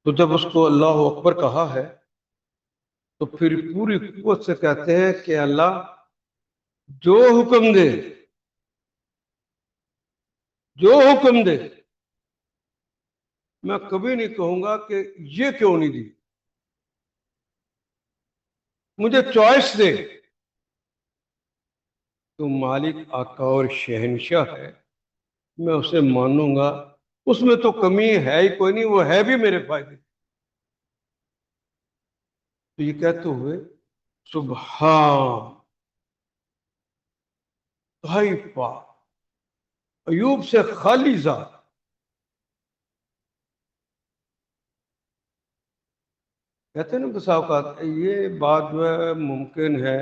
تو جب اس کو اللہ اکبر کہا ہے تو پھر پوری قوت سے کہتے ہیں کہ اللہ جو حکم دے، جو حکم دے، میں کبھی نہیں کہوں گا کہ یہ کیوں نہیں دی، مجھے چوائس دے۔ تو مالک آقا اور شہنشاہ ہے، میں اسے مانوں گا، اس میں تو کمی ہے ہی کوئی نہیں، وہ ہے بھی میرے فائدے۔ تو یہ کہتے ہوئے سبحان بھائی پاک، ایوب سے خالی ذات۔ کہتے ہیں نا بسا اوقات یہ بات جو ہے ممکن ہے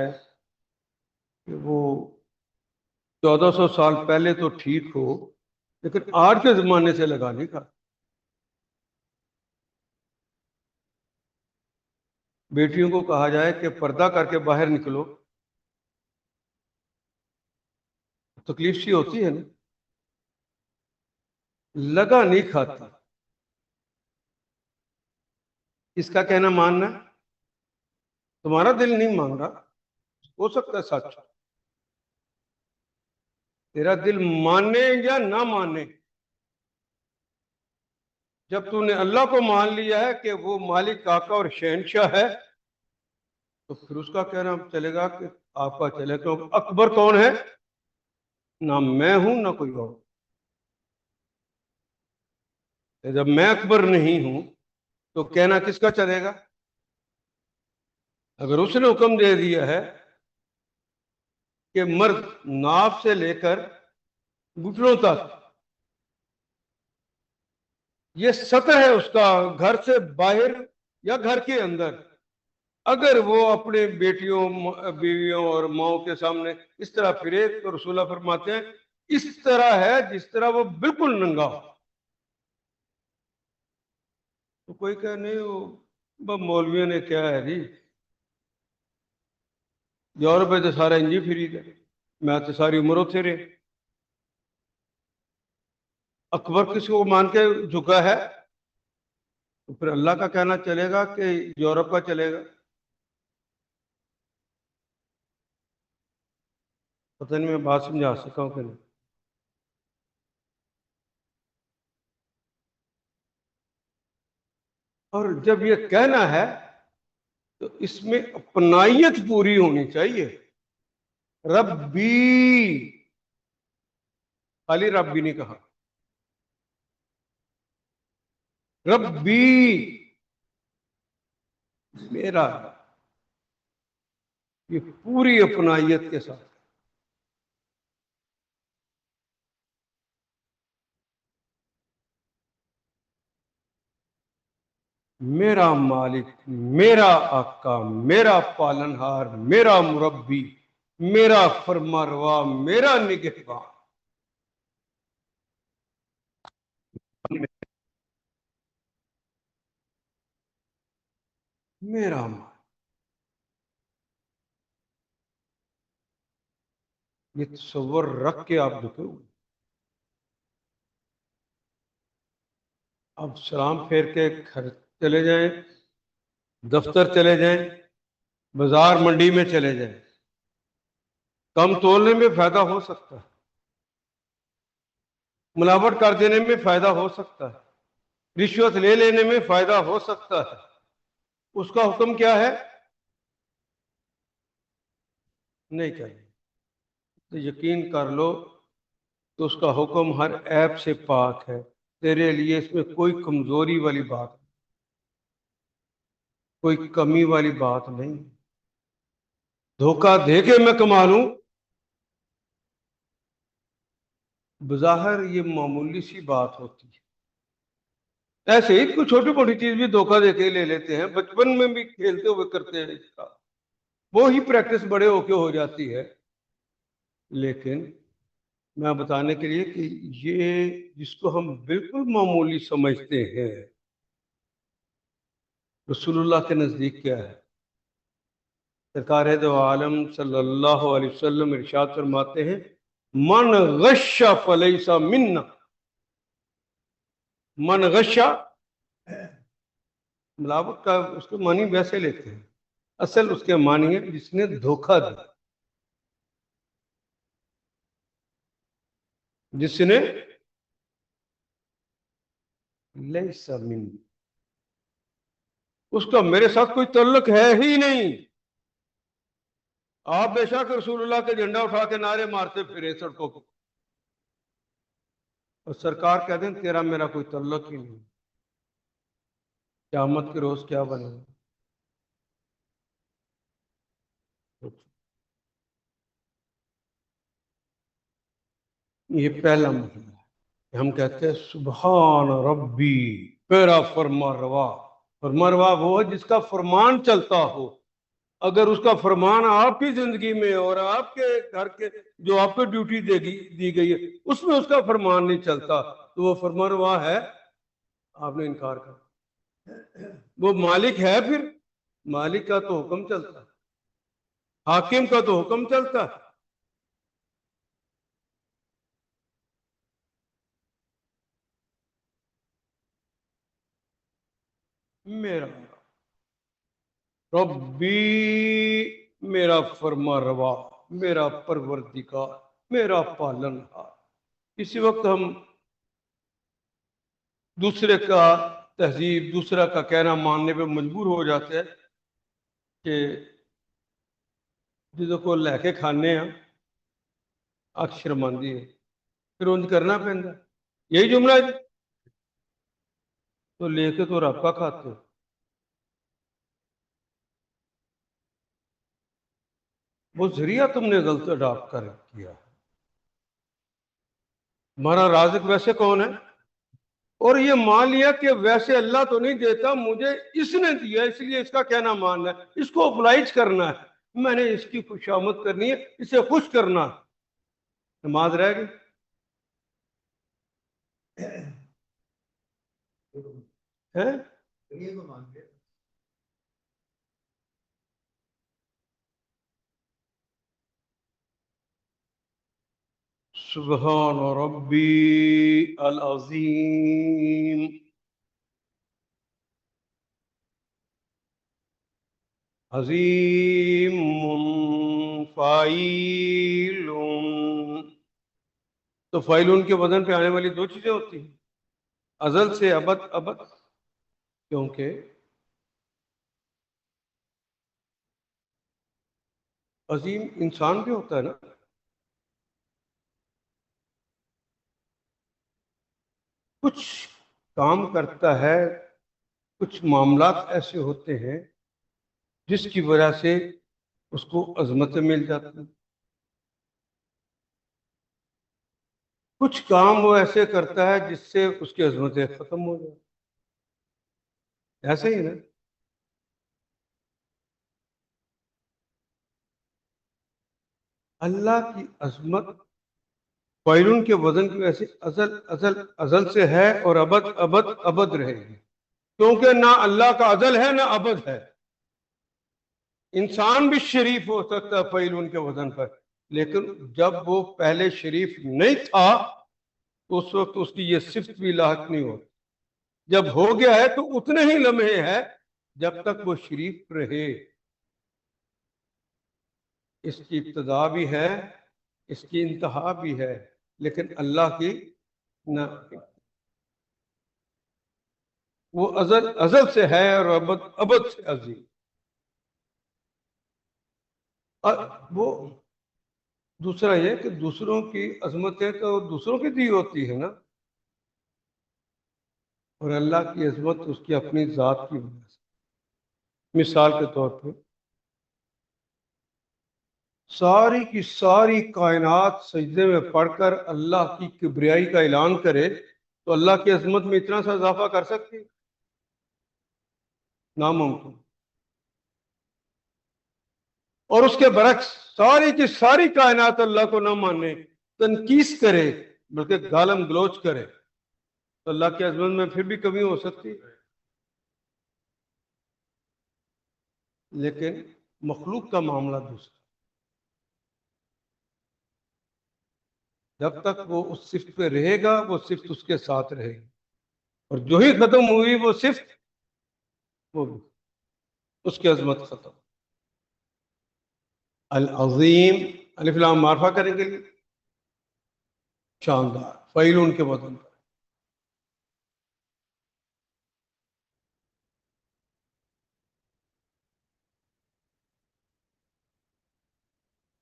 کہ وہ 1400 سال پہلے تو ٹھیک ہو، لیکن آج کے زمانے سے لگا نہیں کھا۔ بیٹیوں کو کہا جائے کہ پردہ کر کے باہر نکلو، تکلیف سی ہوتی ہے نا، لگا نہیں کھاتی۔ اس کا کہنا ماننا، تمہارا دل نہیں مان رہا، ہو سکتا ہے سچ، تیرا دل مانے یا نہ مانے، جب تو نے اللہ کو مان لیا ہے کہ وہ مالک آقا اور شہنشاہ ہے، تو پھر اس کا کہنا چلے گا کہ آپ کا چلے گا۔ اکبر کون ہے؟ نہ میں ہوں نہ کوئی اور۔ جب میں اکبر نہیں ہوں تو کہنا کس کا چلے گا؟ اگر اس نے حکم دے دیا ہے کہ مرد ناف سے لے کر گھٹنوں تک، یہ سطح ہے اس کا، گھر سے باہر یا گھر کے اندر، اگر وہ اپنے بیٹیوں، بیویوں اور ماؤں کے سامنے اس طرح پھرے تو رسول اللہ فرماتے ہیں اس طرح ہے جس طرح وہ بالکل ننگا ہو۔ تو کوئی کہے نہیں وہ مولویوں نے کیا ہے جی، یورپ تو سارا انجی فری تھے، میں تو ساری عمر اتھے رہے۔ اکبر کس کو مان کے جھکا ہے؟ تو پھر اللہ کا کہنا چلے گا کہ یورپ کا چلے گا؟ پتہ نہیں میں بات سمجھا سکا ہوں کہ نہیں۔ اور جب یہ کہنا ہے تو اس میں اپنائیت پوری ہونی چاہیے۔ ربی، خالی ربی نہیں کہا، ربی میرا، یہ پوری اپنائیت کے ساتھ۔ میرا مالک، میرا آقا، میرا پالنہار، میرا مربی، میرا فرماروا، میرا نگہبان، میرا مالک۔ یہ تصور رکھ کے آپ دیکھو، اب سلام پھیر کے گھر چلے جائیں، دفتر چلے جائیں، بازار منڈی میں چلے جائیں، کم تولنے میں فائدہ ہو سکتا ہے، ملاوٹ کر دینے میں فائدہ ہو سکتا ہے، رشوت لے لینے میں فائدہ ہو سکتا ہے، اس کا حکم کیا ہے؟ نہیں چاہیے۔ تو یقین کر لو تو اس کا حکم ہر عیب سے پاک ہے، تیرے لیے اس میں کوئی کمزوری والی بات، کوئی کمی والی بات نہیں۔ دھوکہ دے کے میں کما لوں، بظاہر یہ معمولی سی بات ہوتی ہے، ایسے ہی کوئی چھوٹی موٹی چیز بھی دھوکہ دے کے لے لیتے ہیں، بچپن میں بھی کھیلتے ہوئے کرتے ہیں اس کا، وہی پریکٹس بڑے ہو کے ہو جاتی ہے۔ لیکن میں بتانے کے لیے کہ یہ جس کو ہم بالکل معمولی سمجھتے ہیں، رسول اللہ کے نزدیک کیا ہے؟ سرکار دو عالم صلی اللہ علیہ وسلم ارشاد فرماتے ہیں من غش فلیس منا، من غشا ملاوٹ کا اس کے معنی ویسے لیتے ہیں، اصل اس کے معنی ہے جس نے دھوکہ دیا، جس نے لیس منی، اس کا میرے ساتھ کوئی تعلق ہے ہی نہیں۔ آپ بے شک رسول اللہ کے جھنڈا اٹھا کے نعرے مارتے پھرے سڑکوں کو، اور سرکار کہہ دیں تیرا میرا کوئی تعلق ہی نہیں، قیامت کے روز کیا بنے گا؟ یہ پہلا مرحلہ ہے، ہم کہتے ہیں سبحان ربی، میرا فرما روا۔ فرما روا وہ ہے جس کا فرمان چلتا ہو۔ اگر اس کا فرمان آپ کی زندگی میں اور آپ کے گھر کے جو آپ کو ڈیوٹی دی گئی ہے اس میں اس کا فرمان نہیں چلتا تو وہ فرما روا ہے، آپ نے انکار کر۔ وہ مالک ہے، پھر مالک کا تو حکم چلتا، حاکم کا تو حکم چلتا۔ میرا ربی، میرا فرما روا، میرا پروردگار، میرا پالن ہار۔ اسی وقت ہم دوسرے کا تہذیب، دوسرا کا کہنا ماننے پہ مجبور ہو جاتے ہیں کہ جدوں کو لے کے کھانے ہیں آنکھ شرماندی ہے، پھر انج کرنا پہنتا یہی جملہ ہے تو لے کے تو رب کا کھاتے ہو۔ وہ ذریعہ تم نے غلط اڈاپٹ کر کیا۔ ہمارا رازق ویسے کون ہے؟ اور یہ مان لیا کہ ویسے اللہ تو نہیں دیتا، مجھے اس نے دیا اس لیے اس کا کہنا ماننا ہے، اس کو اپلائز کرنا ہے، میں نے اس کی خوشامد کرنی ہے، اسے خوش کرنا ہے۔ نماز رہ گئی ہے؟ سبحان ربی العظیم، عظیم فاعل۔ تو فاعلون کے وزن پہ آنے والی دو چیزیں ہوتی ہیں، ازل سے ابد، ابد کیونکہ عظیم انسان بھی ہوتا ہے نا، کچھ کام کرتا ہے، کچھ معاملات ایسے ہوتے ہیں جس کی وجہ سے اس کو عظمتیں مل جاتی ہیں، کچھ کام وہ ایسے کرتا ہے جس سے اس کی عظمتیں ختم ہو جاتی، ایسے ہی نا۔ اللہ کی عظمت فاعلون کے وزن کی وجہ سے ازل ازل ازل سے ہے اور ابد ابد ابد رہے گی، کیونکہ نہ اللہ کا ازل ہے نہ ابد ہے۔ انسان بھی شریف ہو سکتا ہے فاعلون کے وزن پر، لیکن جب وہ پہلے شریف نہیں تھا تو اس وقت اس کی یہ صفت بھی لاحق نہیں ہوتی، جب ہو گیا ہے تو اتنے ہی لمحے ہے جب تک وہ شریف رہے۔ اس کی ابتدا بھی ہے، اس کی انتہا بھی ہے، لیکن اللہ کی نہ، وہ ازل ازل سے ہے اور ابد ابد سے عظیم۔ وہ دوسرا یہ کہ دوسروں کی عظمتیں تو دوسروں کی دی ہوتی ہے نا، اور اللہ کی عظمت اس کی اپنی ذات کی وجہ سے۔ مثال کے طور پہ ساری کی ساری کائنات سجدے میں پڑھ کر اللہ کی کبریائی کا اعلان کرے تو اللہ کی عظمت میں اتنا سا اضافہ کر سکتی؟ ناممکن۔ اور اس کے برعکس ساری کی ساری کائنات اللہ کو نہ مانے، تنقیس کرے، بلکہ گالم گلوچ کرے تو اللہ کی عظمت میں پھر بھی کمی ہو سکتی؟ لیکن مخلوق کا معاملہ دوسرا، جب تک وہ اس صفت پہ رہے گا وہ صفت اس کے ساتھ رہے گی، اور جو ہی ختم ہوئی وہ صفت وہ بھی اس کی عظمت ختم. العظیم الف لام معرفہ کریں گے شاندار فعیلون کے وزن پر.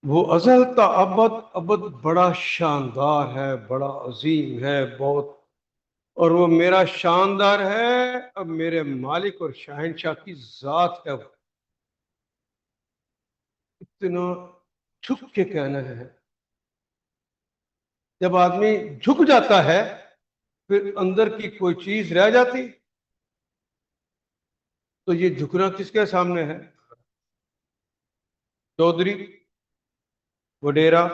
وہ ازل کا ابد ابد بڑا شاندار ہے، بڑا عظیم ہے بہت، اور وہ میرا شاندار ہے. اب میرے مالک اور شہنشاہ کی ذات ہے. وہ اتنا جھک کے کہنا ہے. جب آدمی جھک جاتا ہے پھر اندر کی کوئی چیز رہ جاتی. تو یہ جھکنا کس کے سامنے ہے؟ چودھری وڈیرا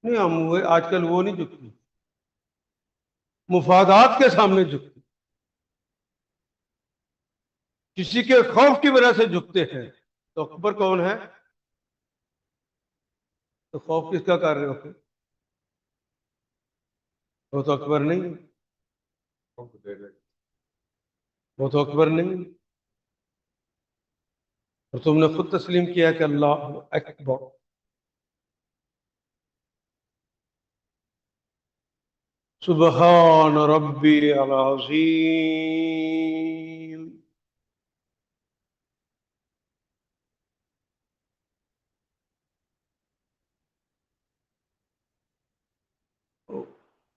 نہیں، ہم آج کل وہ نہیں جھکتی، مفادات کے سامنے جھکتی، کسی کے خوف کی وجہ سے جھکتے ہیں. تو اکبر کون ہے؟ تو خوف کس کا کر رہے ہو؟ وہ تو اکبر نہیں، وہ تو اکبر نہیں. اور تم نے خود تسلیم کیا کہ اللہ اکبر. سبحان ربی العظیم.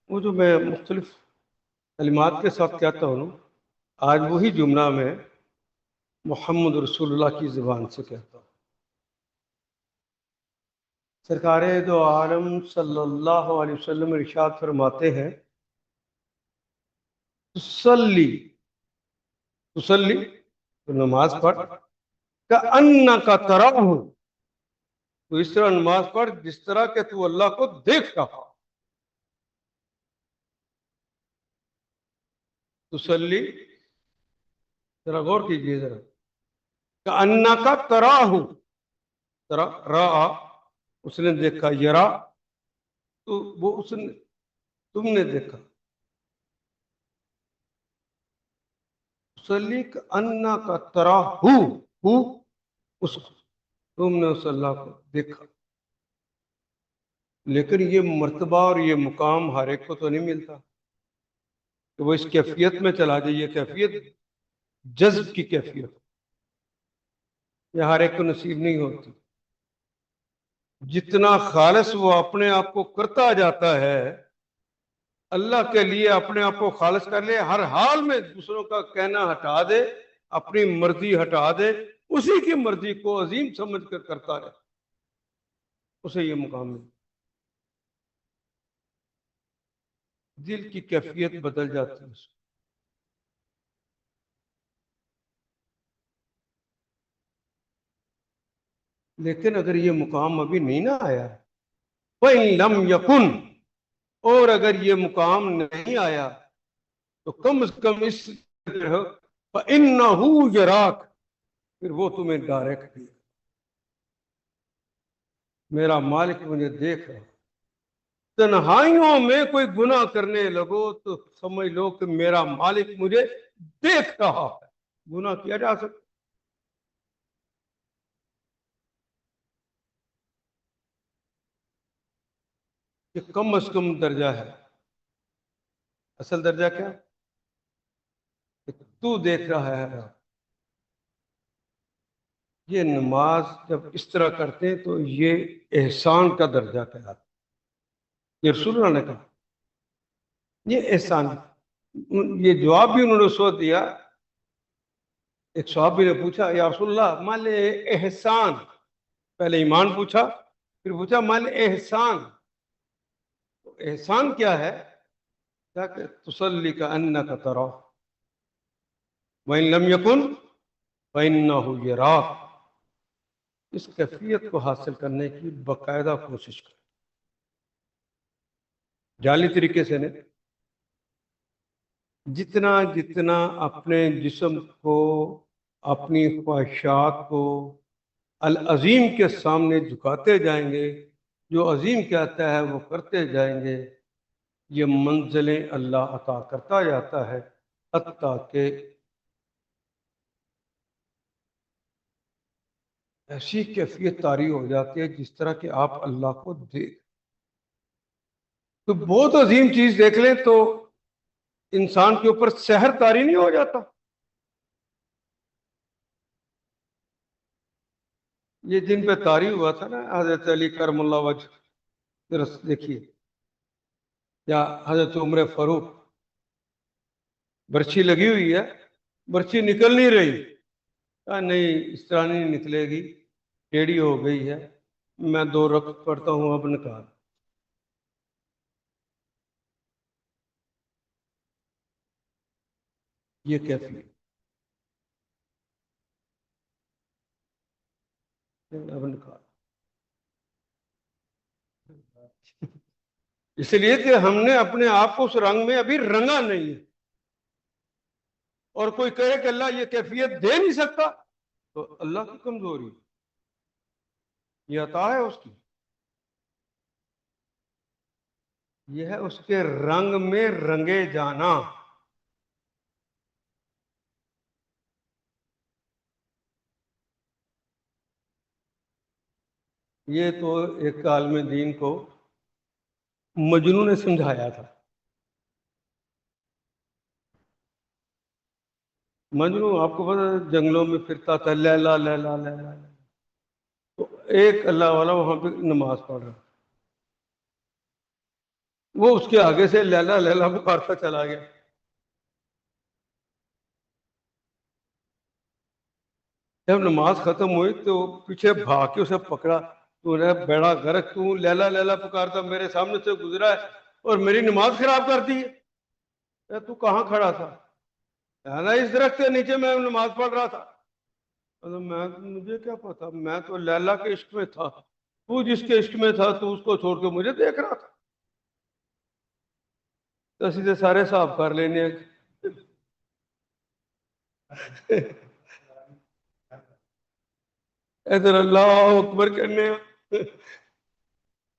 وہ جو میں مختلف کلمات کے ساتھ کہتا ہوں نا، آج وہی جملہ میں محمد رسول اللہ کی زبان سے کہتا ہوں. سرکار دو عالم صلی اللہ علیہ وسلم ارشاد فرماتے ہیں، تسلی تسلی تو نماز پڑھ، کأنک تراہ تو اس طرح نماز پڑھ جس طرح کہ تو اللہ کو دیکھ رہا. تسلی ذرا غور کیجیے ذرا. کأنک تراہ، ترا را اس نے دیکھا، یرا تو وہ اس نے تم نے دیکھا. تسلی کأنک تراہ ہو اس تم نے اس اللہ کو دیکھا. لیکن یہ مرتبہ اور یہ مقام ہر ایک کو تو نہیں ملتا کہ وہ اس کیفیت میں چلا جائے. یہ کیفیت جذب کی کیفیت یہ ہر ایک کو نصیب نہیں ہوتی. جتنا خالص وہ اپنے آپ کو کرتا جاتا ہے، اللہ کے لیے اپنے آپ کو خالص کر لے، ہر حال میں دوسروں کا کہنا ہٹا دے، اپنی مرضی ہٹا دے، اسی کی مرضی کو عظیم سمجھ کر کرتا رہے، اسے یہ مقام ملتا. دل کی کیفیت بدل جاتی ہے. لیکن اگر یہ مقام ابھی نہیں نہ آیا، وَإِن لَمْ يَكُنْ اور اگر یہ مقام نہیں آیا تو کم از کم اس فَإِنَّهُ يَرَاكَ پھر وہ تمہیں ڈائریکٹ دے. میرا مالک مجھے دیکھ رہا. تنہائیوں میں کوئی گناہ کرنے لگو تو سمجھ لو کہ میرا مالک مجھے دیکھ رہا ہے. گناہ کیا جا سکتا کہ کم از کم درجہ ہے. اصل درجہ کیا؟ کہ تو دیکھ رہا ہے. یہ نماز جب اس طرح کرتے ہیں تو یہ احسان کا درجہ کہلاتا ہے. یہ رسول اللہ نے کہا یہ احسان. یہ جواب بھی انہوں نے اس وقت دیا. ایک صحابی نے پوچھا، یا رسول اللہ مال احسان، پہلے ایمان پوچھا پھر پوچھا مال احسان. تو احسان کیا ہے؟ کیا کہ تسلی کأنک تراہ وَإِن لَمْ يَكُنْ فَإِنَّهُ يَرَاكَ. اس کیفیت کو حاصل کرنے کی باقاعدہ کوشش کریں، جعلی طریقے سے نہیں. جتنا جتنا اپنے جسم کو، اپنی خواہشات کو العظیم کے سامنے جھکاتے جائیں گے، جو عظیم کہتا ہے وہ کرتے جائیں گے، یہ منزلیں اللہ عطا کرتا جاتا ہے، حتیٰ کہ ایسی کیفیت طاری ہو جاتی ہے جس طرح کہ آپ اللہ کو دیکھ تو بہت عظیم چیز دیکھ لیں تو انسان کے اوپر سحر طاری نہیں ہو جاتا. یہ جن پہ طاری ہوا تھا نا حضرت علی کرم اللہ وجہ، دیکھیے، یا حضرت عمر فاروق، برچھی لگی ہوئی ہے، برچھی نکل نہیں رہی، نہیں اس طرح نہیں نکلے گی، ٹیڑھی ہو گئی ہے، میں 2 رکعت پڑھتا ہوں اب نکال. یہ کیفیت اب نکال. اس لیے کہ ہم نے اپنے آپ کو اس رنگ میں ابھی رنگا نہیں ہے. اور کوئی کہے کہ اللہ یہ کیفیت دے نہیں سکتا تو اللہ کی کمزوری، یہ عطا ہے اس کی، یہ ہے اس کے رنگ میں رنگے جانا. یہ تو ایک عالم دین کو مجنوں نے سمجھایا تھا. مجنوں آپ کو پتا جنگلوں میں پھرتا تھا، لیلا لیلا لیلا، تو ایک اللہ والا وہاں پہ نماز پڑھ رہا، وہ اس کے آگے سے لیلا لیلا پکارتا چلا گیا. جب نماز ختم ہوئی تو پیچھے بھاگ کے اسے پکڑا، تو نے بیڑا غرق، تو لیلا لیلا پکارتا میرے سامنے سے گزرا ہے اور میری نماز خراب کر دی ہے، تو کہاں کھڑا تھا؟ اس درخت کے نیچے میں نماز پڑھ رہا تھا. مجھے کیا پتا، میں تو لیلا کے عشق میں تھا، تو جس کے عشق میں تھا تو اس کو چھوڑ کے مجھے دیکھ رہا تھا. تو سیدھے سارے صاحب کر لینے. ادھر اللہ اکبر کرنے،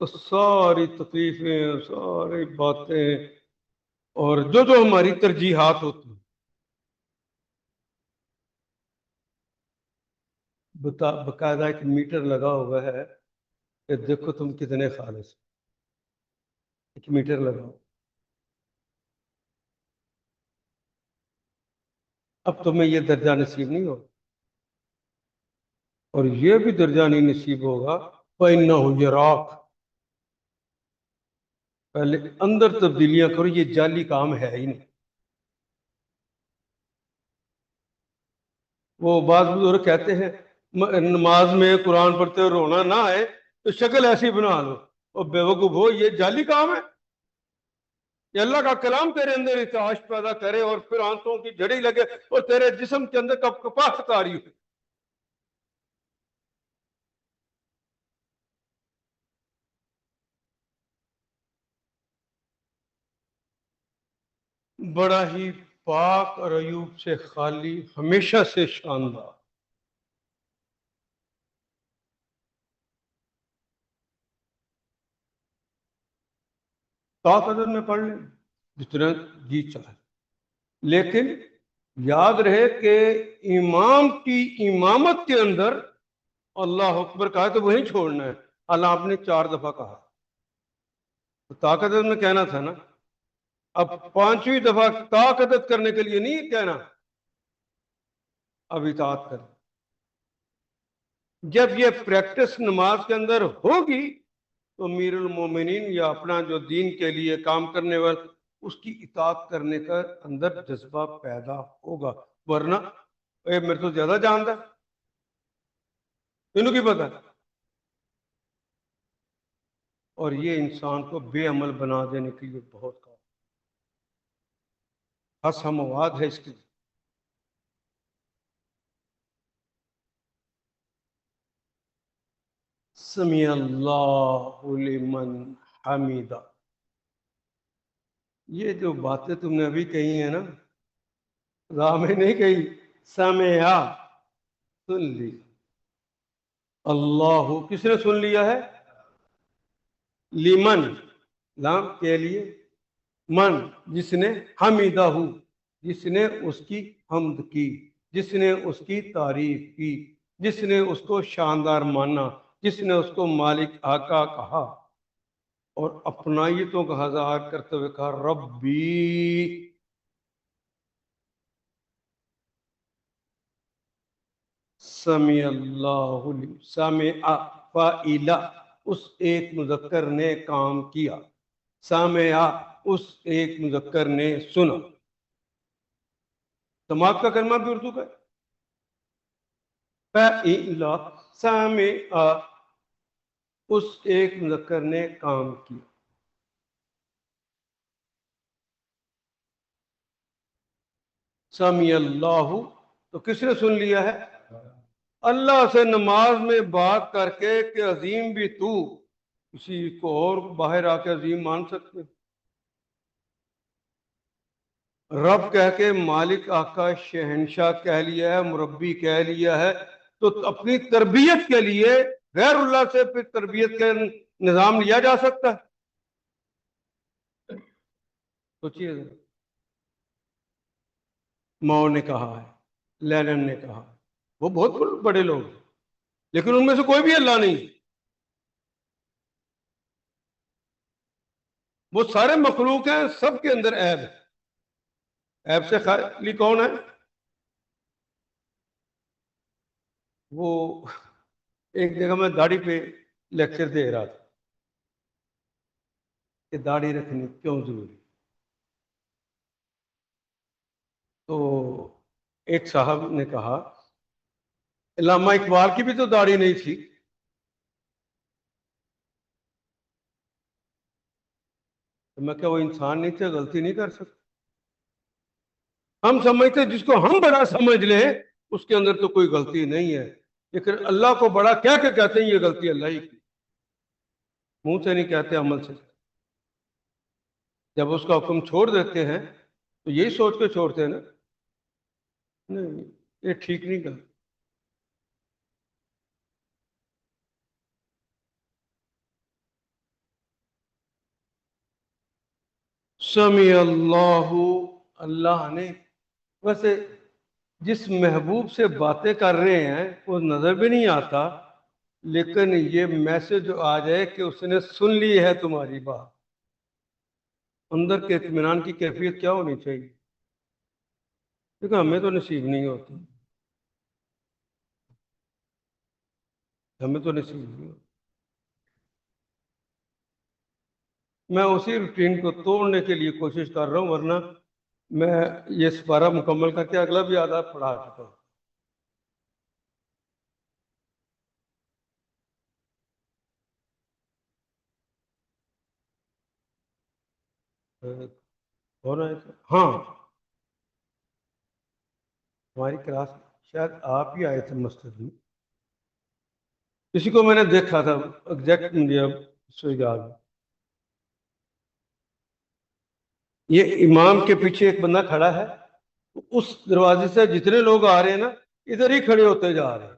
تو ساری تکلیفیں، ساری باتیں اور جو ہماری ترجیحات ہوتی ہیں، باقاعدہ ایک میٹر لگا ہوا ہے کہ دیکھو تم کتنے خالص، ایک میٹر لگاؤ. اب تمہیں یہ درجہ نصیب نہیں ہوگا، اور یہ بھی درجہ نہیں نصیب ہوگا فَإِنَّهُ يَرَاكَ. پہلے اندر تبدیلیاں کرو، یہ جعلی کام ہے ہی نہیں. وہ بعض بزرگ کہتے ہیں نماز میں قرآن پڑھتے ہوئے رونا نہ آئے تو شکل ایسی بنا لو. اور بیوقوف ہو، یہ جعلی کام ہے. یہ اللہ کا کلام تیرے اندر ارتعاش پیدا کرے اور پھر آنسوں کی جھڑی لگے اور تیرے جسم کے اندر کب کپاہ کاری ہو. بڑا ہی پاک اور عیوب سے خالی، ہمیشہ سے شاندار. عدد میں پڑھ لیں جتنا جی چاہے، لیکن یاد رہے کہ امام کی امامت کے اندر اللہ اکبر کہا تو وہیں چھوڑنا ہے. اللہ آپ نے 4 دفعہ کہا تو طاقت میں کہنا تھا نا. اب 5ویں دفعہ طاقت کرنے کے لیے نہیں کہنا اب اطاعت کر. جب یہ پریکٹس نماز کے اندر ہوگی تو امیر المومنین یا اپنا جو دین کے لیے کام کرنے والا اس کی اطاعت کرنے کا اندر جذبہ پیدا ہوگا. ورنہ میرے تو زیادہ جانتا انہوں کی پتہ. اور یہ انسان کو بے عمل بنا دینے کے لیے بہت کام، حسم مواد ہے اس کی. سمیع اللہ لمن حمیدہ. یہ جو باتیں تم نے ابھی کہی ہیں نا، راہ میں نہیں کہی، سمعا سن لی. اللہ کس نے سن لیا ہے؟ لمن، لام کے لیے، من جس نے، حمیدہ جس نے اس کی حمد کی، جس نے اس کی تعریف کی، جس نے اس کو شاندار مانا، جس نے اس کو مالک آقا کہا اور اپنائیتوں کا اظہار کرتے ہوئے کہا ربی۔ سمع اللہ سمع فاعل، اس ایک مذکر نے کام کیا، سامع اس ایک مذکر نے سنا۔ سماعت کا کلمہ بھی اردو کا ہے، فاعل سامع اس ایک مذکر نے کام کیا۔ سمع اللہ تو کس نے سن لیا ہے؟ اللہ سے نماز میں بات کر کے کہ عظیم بھی تو، کسی کو اور باہر آ کے عظیم مان سکتے؟ رب کہہ کے مالک آقا شہنشاہ کہہ لیا ہے، مربی کہہ لیا ہے، تو اپنی تربیت کے لیے غیر اللہ سے پھر تربیت کا نظام لیا جا سکتا ہے؟ سوچیے ذرا۔ ماؤ نے کہا ہے، لینن نے کہا، وہ بہت بڑے لوگ ہیں، لیکن ان میں سے کوئی بھی اللہ نہیں۔ وہ سارے مخلوق ہیں، سب کے اندر عیب ہے۔ عیب سے خالی کون ہے؟ وہ ایک جگہ میں داڑھی پہ لیکچر دے رہا تھا کہ داڑھی رکھنی کیوں ضروری، تو ایک صاحب نے کہا علامہ اقبال کی بھی تو داڑھی نہیں تھی۔ تو میں کہا وہ انسان نہیں تھے، غلطی نہیں کر سکتے؟ ہم سمجھتے جس کو ہم بڑا سمجھ لیں اس کے اندر تو کوئی غلطی نہیں ہے، لیکن اللہ کو بڑا کیا کہ کہتے ہیں یہ غلطی اللہ ہی کی، منہ سے نہیں کہتے، عمل سے۔ جب اس کا حکم چھوڑ دیتے ہیں تو یہی سوچ کے چھوڑتے ہیں نا، نہیں یہ ٹھیک نہیں کہا۔ سمیع اللہ، اللہ نے، ویسے جس محبوب سے باتیں کر رہے ہیں وہ نظر بھی نہیں آتا، لیکن یہ میسج آ جائے کہ اس نے سن لی ہے تمہاری بات، اندر کے اطمینان کی کیفیت کیا ہونی چاہیے؟ کیونکہ ہمیں تو نصیب نہیں ہوتی، ہمیں تو نصیب نہیں ہوتی۔ میں اسی روٹین کو توڑنے کے لیے کوشش کر رہا ہوں، ورنہ میں یہ سپارہ مکمل کر کے اگلا بھی آدھا پڑھا چکا ہوں۔ ہو رہا ہے ہاں، ہماری کلاس شاید آپ ہی آئے تھے مسجد میں، کسی کو میں نے دیکھا تھا ایگزیکٹ مجھے اب سے یاد ہے۔ یہ امام کے پیچھے ایک بندہ کھڑا ہے، اس دروازے سے جتنے لوگ آ رہے ہیں نا ادھر ہی کھڑے ہوتے جا رہے ہیں،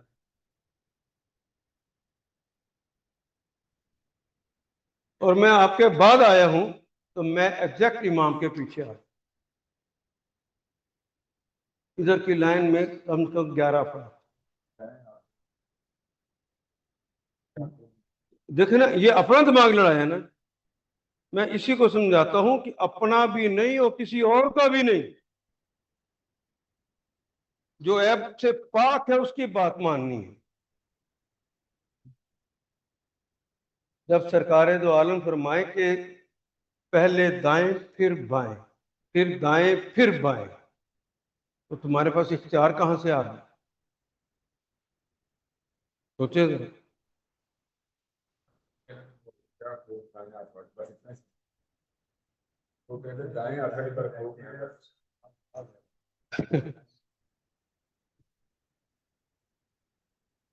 اور میں آپ کے بعد آیا ہوں تو میں ایگزیکٹ امام کے پیچھے آیا، ادھر کی لائن میں کم سے کم 11 پڑا۔ دیکھیں نا، یہ اپنا دماغ لڑایا نا، میں اسی کو سمجھاتا ہوں کہ اپنا بھی نہیں اور کسی اور کا بھی نہیں، جو عیب سے پاک ہے اس کی بات ماننی ہے۔ جب سرکار دو عالم فرمائے کہ پہلے دائیں پھر بائیں، پھر دائیں پھر بائیں، تو تمہارے پاس اختیار کہاں سے آ گیا؟ سوچے ذرا۔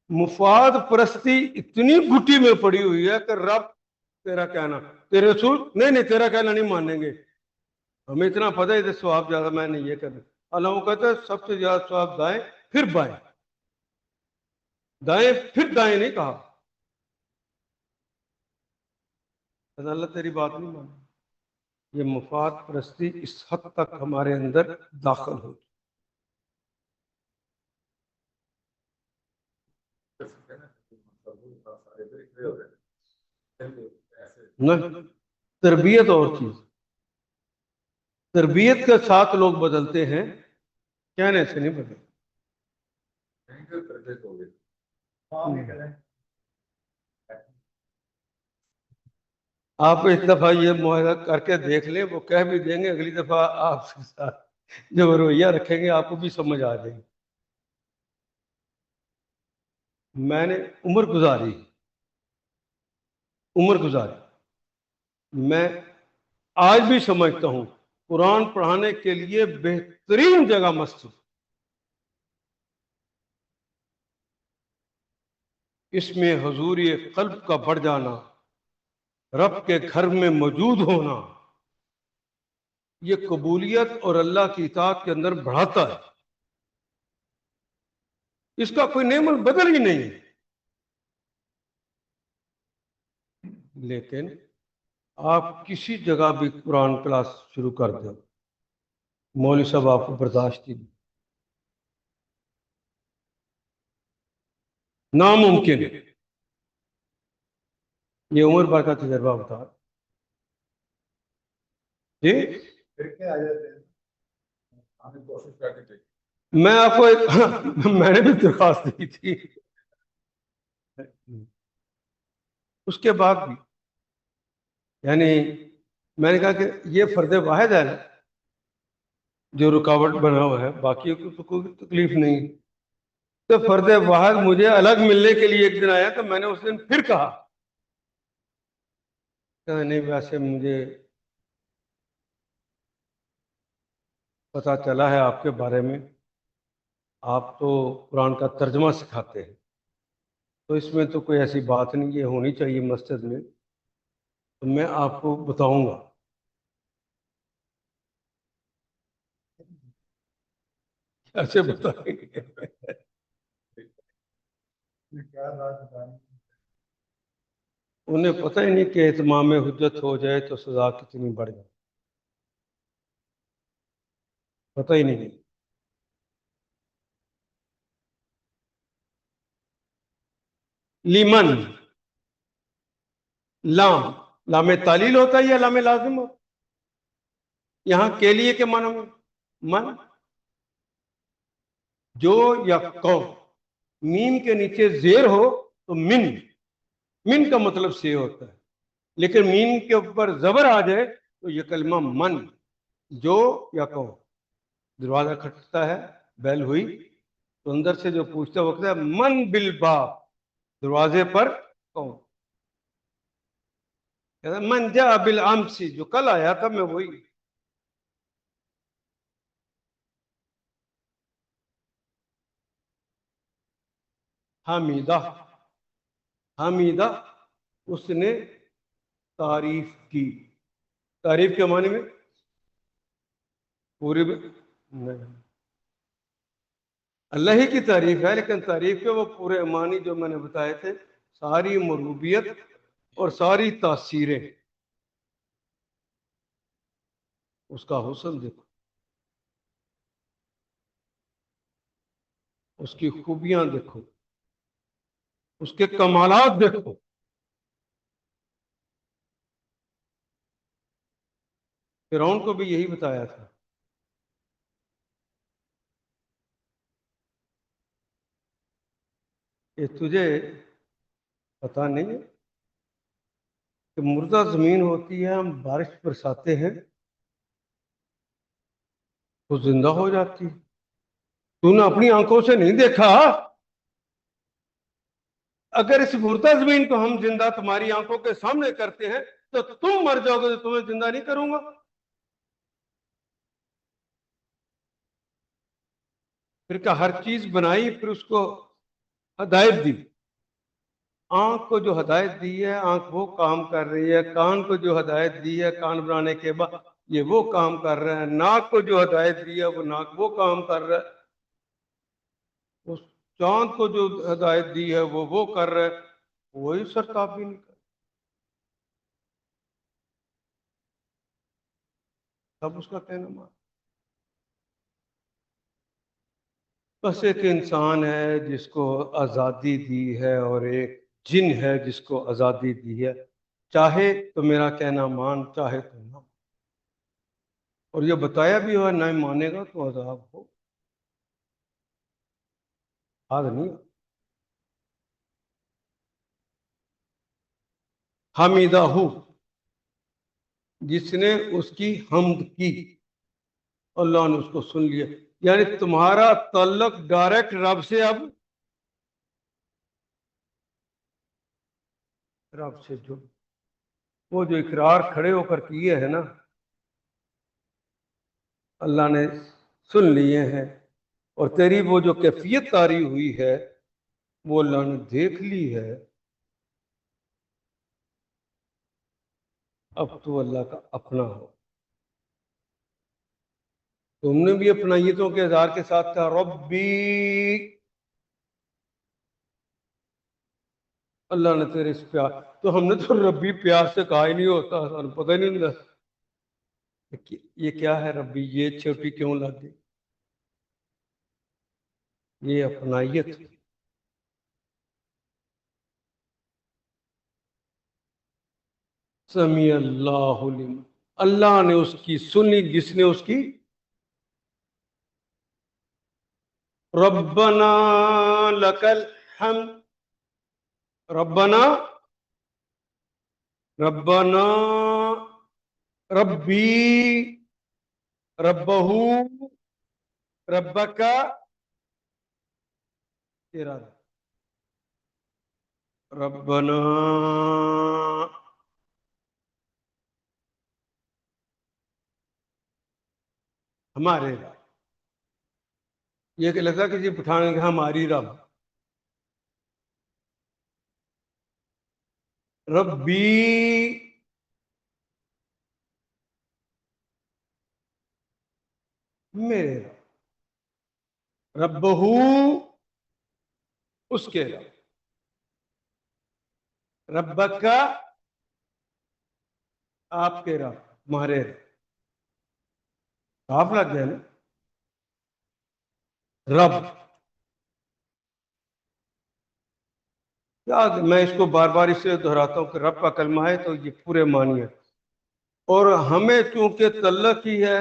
مفاد پرستی اتنی گھٹی میں پڑی ہوئی ہے کہ رب تیرا کہنا، تیرے رسول نہیں تیرا کہنا نہیں مانیں گے، ہمیں اتنا پتہ ہے ثواب زیادہ میں نے یہ کرنا۔ اللہ وہ کہتا ہے سب سے زیادہ ثواب دائیں پھر بائیں، دائیں پھر دائیں نہیں کہا۔ اللہ تیری بات نہیں مانا، یہ مفاد پرستی اس حد تک ہمارے اندر داخل ہو۔ نہ، تربیت اور چیز، تربیت کے ساتھ لوگ بدلتے ہیں، کہنے سے نہیں بدلتے۔ آپ ایک دفعہ یہ معاہدہ کر کے دیکھ لیں، وہ کہہ بھی دیں گے، اگلی دفعہ آپ کے ساتھ جو رویہ رکھیں گے آپ کو بھی سمجھ آ جائے گی۔ میں نے عمر گزاری، میں آج بھی سمجھتا ہوں قرآن پڑھانے کے لیے بہترین جگہ مسجد، اس میں حضور قلب کا بڑھ جانا، رب کے گھر میں موجود ہونا، یہ قبولیت اور اللہ کی اطاعت کے اندر بڑھاتا ہے، اس کا کوئی نعمت بدل ہی نہیں ہے۔ لیکن آپ کسی جگہ بھی قرآن کلاس شروع کر دیں، مولوی صاحب آپ کو برداشت ہی نہیں، ناممکن ہے۔ یہ عمر بھر کا تجربہ بتا جی۔ میں آپ کو میں نے بھی درخواست دی تھی، اس کے بعد بھی یعنی میں نے کہا کہ یہ فرد واحد ہے نا جو رکاوٹ بنا ہوا ہے، باقی کو تو کوئی تکلیف نہیں۔ تو فرد واحد مجھے الگ ملنے کے لیے ایک دن آیا تو میں نے اس دن پھر کہا کہ نہیں، ویسے مجھے پتا چلا ہے آپ کے بارے میں، آپ تو قرآن کا ترجمہ سکھاتے ہیں، تو اس میں تو کوئی ایسی بات نہیں، یہ ہونی چاہیے مسجد میں، تو میں آپ کو بتاؤں گا۔ کیسے بتائیں گے؟ انہیں پتہ ہی نہیں کہ اتمام حجت ہو جائے تو سزا کتنی بڑھ جائے، پتہ ہی نہیں۔ لیمن، لام تعلیل ہوتا ہے یا لام لازم ہوتا ہے؟ یہاں کے لیے کے معنی میں من، جو یا قوم، میم کے نیچے زیر ہو تو من کا مطلب سے ہوتا ہے، لیکن مین کے اوپر زبر آ جائے تو یہ کلمہ من، جو یا قوم۔ دروازہ کھٹتا ہے، بیل ہوئی تو اندر سے جو پوچھتا وقت ہے من بالباب، دروازے پر کون؟ من جاء بالامس، جو کل آیا تھا میں وہی۔ حمیدہ اس نے تعریف کی، تعریف کے معنی میں پوری نہیں، اللہ ہی کی تعریف ہے، لیکن تعریف کے وہ پورے معنی جو میں نے بتائے تھے، ساری مربوبیت اور ساری تاثیریں، اس کا حسن دیکھو، اس کی خوبیاں دیکھو، اس کے کمالات دیکھو۔ فرعون کو بھی یہی بتایا تھا کہ تجھے پتا نہیں ہے کہ مردہ زمین ہوتی ہے، ہم بارش برساتے ہیں وہ زندہ ہو جاتی ہے، تو نے اپنی آنکھوں سے نہیں دیکھا؟ اگر اس مردہ زمین کو ہم زندہ تمہاری آنکھوں کے سامنے کرتے ہیں تو تم مر جاؤ گے، تو تمہیں زندہ نہیں کروں گا۔ پھر کہ ہر چیز بنائی، پھر اس کو ہدایت دی، آنکھ کو جو ہدایت دی ہے آنکھ وہ کام کر رہی ہے، کان کو جو ہدایت دی ہے کان بنانے کے بعد یہ وہ کام کر رہا ہے، ناک کو جو ہدایت دی ہے وہ ناک وہ کام کر رہا ہے، اس چاند کو جو ہدایت دی ہے وہ کر رہا ہے، وہی سرتاب بھی نہیں کر، سب اس کا کہنا مان۔ بس ایک انسان ہے جس کو آزادی دی ہے اور ایک جن ہے جس کو آزادی دی ہے، چاہے تو میرا کہنا مان، چاہے تو نہ۔ اور یہ بتایا بھی ہوا نہ مانے گا تو عذاب ہو، آج نہیں۔ حمیدہ ہو، جس نے اس کی حمد کی، اللہ نے اس کو سن لیا۔ یعنی تمہارا تعلق ڈائریکٹ رب سے، اب رب سے جو وہ جو اقرار کھڑے ہو کر کیے ہیں نا، اللہ نے سن لیے ہیں، اور تیری وہ جو کیفیت طاری ہوئی ہے وہ اللہ نے دیکھ لی ہے۔ اب تو اللہ کا اپنا ہو۔ تم نے بھی اپنائیتوں کے اظہار کے ساتھ کہا ربی، اللہ نے تیرے اس پیار، تو ہم نے تو ربی پیار سے کہا ہی نہیں ہوتا، ہمیں پتہ ہی نہیں ہوتا یہ کیا ہے ربی، یہ چھوٹی کیوں لگ گئی؟ یہ اپنائیت۔ سمیع اللہ لمن، اللہ نے اس کی سنی جس نے اس کی۔ ربنا لک الحمد، ربنا ربنا ربی، ربہ، ربکا، ارادہ، ربنا ہمارے رب، یہ کہ لگتا کسی پٹھان کہ ہماری رب، ربی میرے رب، ربہ اس کے رب، ربکا آپ کے رب، تمہارے رب، آپ لگ گئے نا رب۔ میں اس کو بار بار اس سے دہراتا ہوں کہ رب کا کلمہ ہے تو یہ پورے معنی ہے، اور ہمیں چونکہ تعلق ہی ہے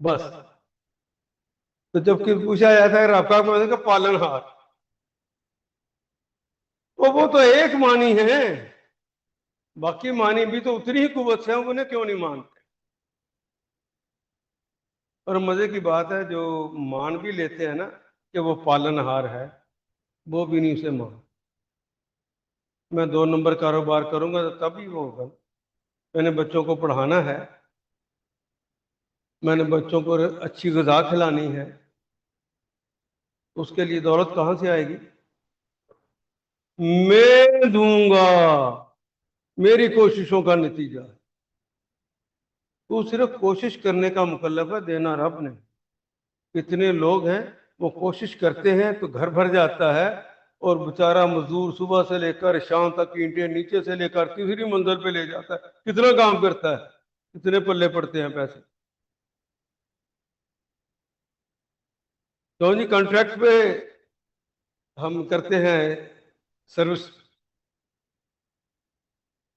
بس، تو جب کہ پوچھا جاتا ہے رب کا معنی کہ پالن ہار، وہ تو ایک معنی ہے، باقی معنی بھی تو اتنی ہی قوت سے ہیں، انہیں کیوں نہیں مانتے؟ اور مزے کی بات ہے جو مان بھی لیتے ہیں نا کہ وہ پالن ہار ہے، وہ بھی نہیں اسے مان۔ میں 2 نمبر کاروبار کروں گا تب ہی وہ ہوگا۔ میں نے بچوں کو پڑھانا ہے، میں نے بچوں کو اچھی غذا کھلانی ہے، اس کے لیے دولت کہاں سے آئے گی؟ میں دوں گا، میری کوششوں کا نتیجہ۔ تو صرف کوشش کرنے کا مکلف ہے، دینا رب نے۔ کتنے لوگ ہیں وہ کوشش کرتے ہیں تو گھر بھر جاتا ہے، اور بیچارہ مزدور صبح سے لے کر شام تک اینٹیں نیچے سے لے کر تیسری منزل پہ لے جاتا ہے، کتنا کام کرتا ہے، کتنے پلے پڑتے ہیں پیسے۔ تو جی کانٹریکٹ پہ ہم کرتے ہیں سروس،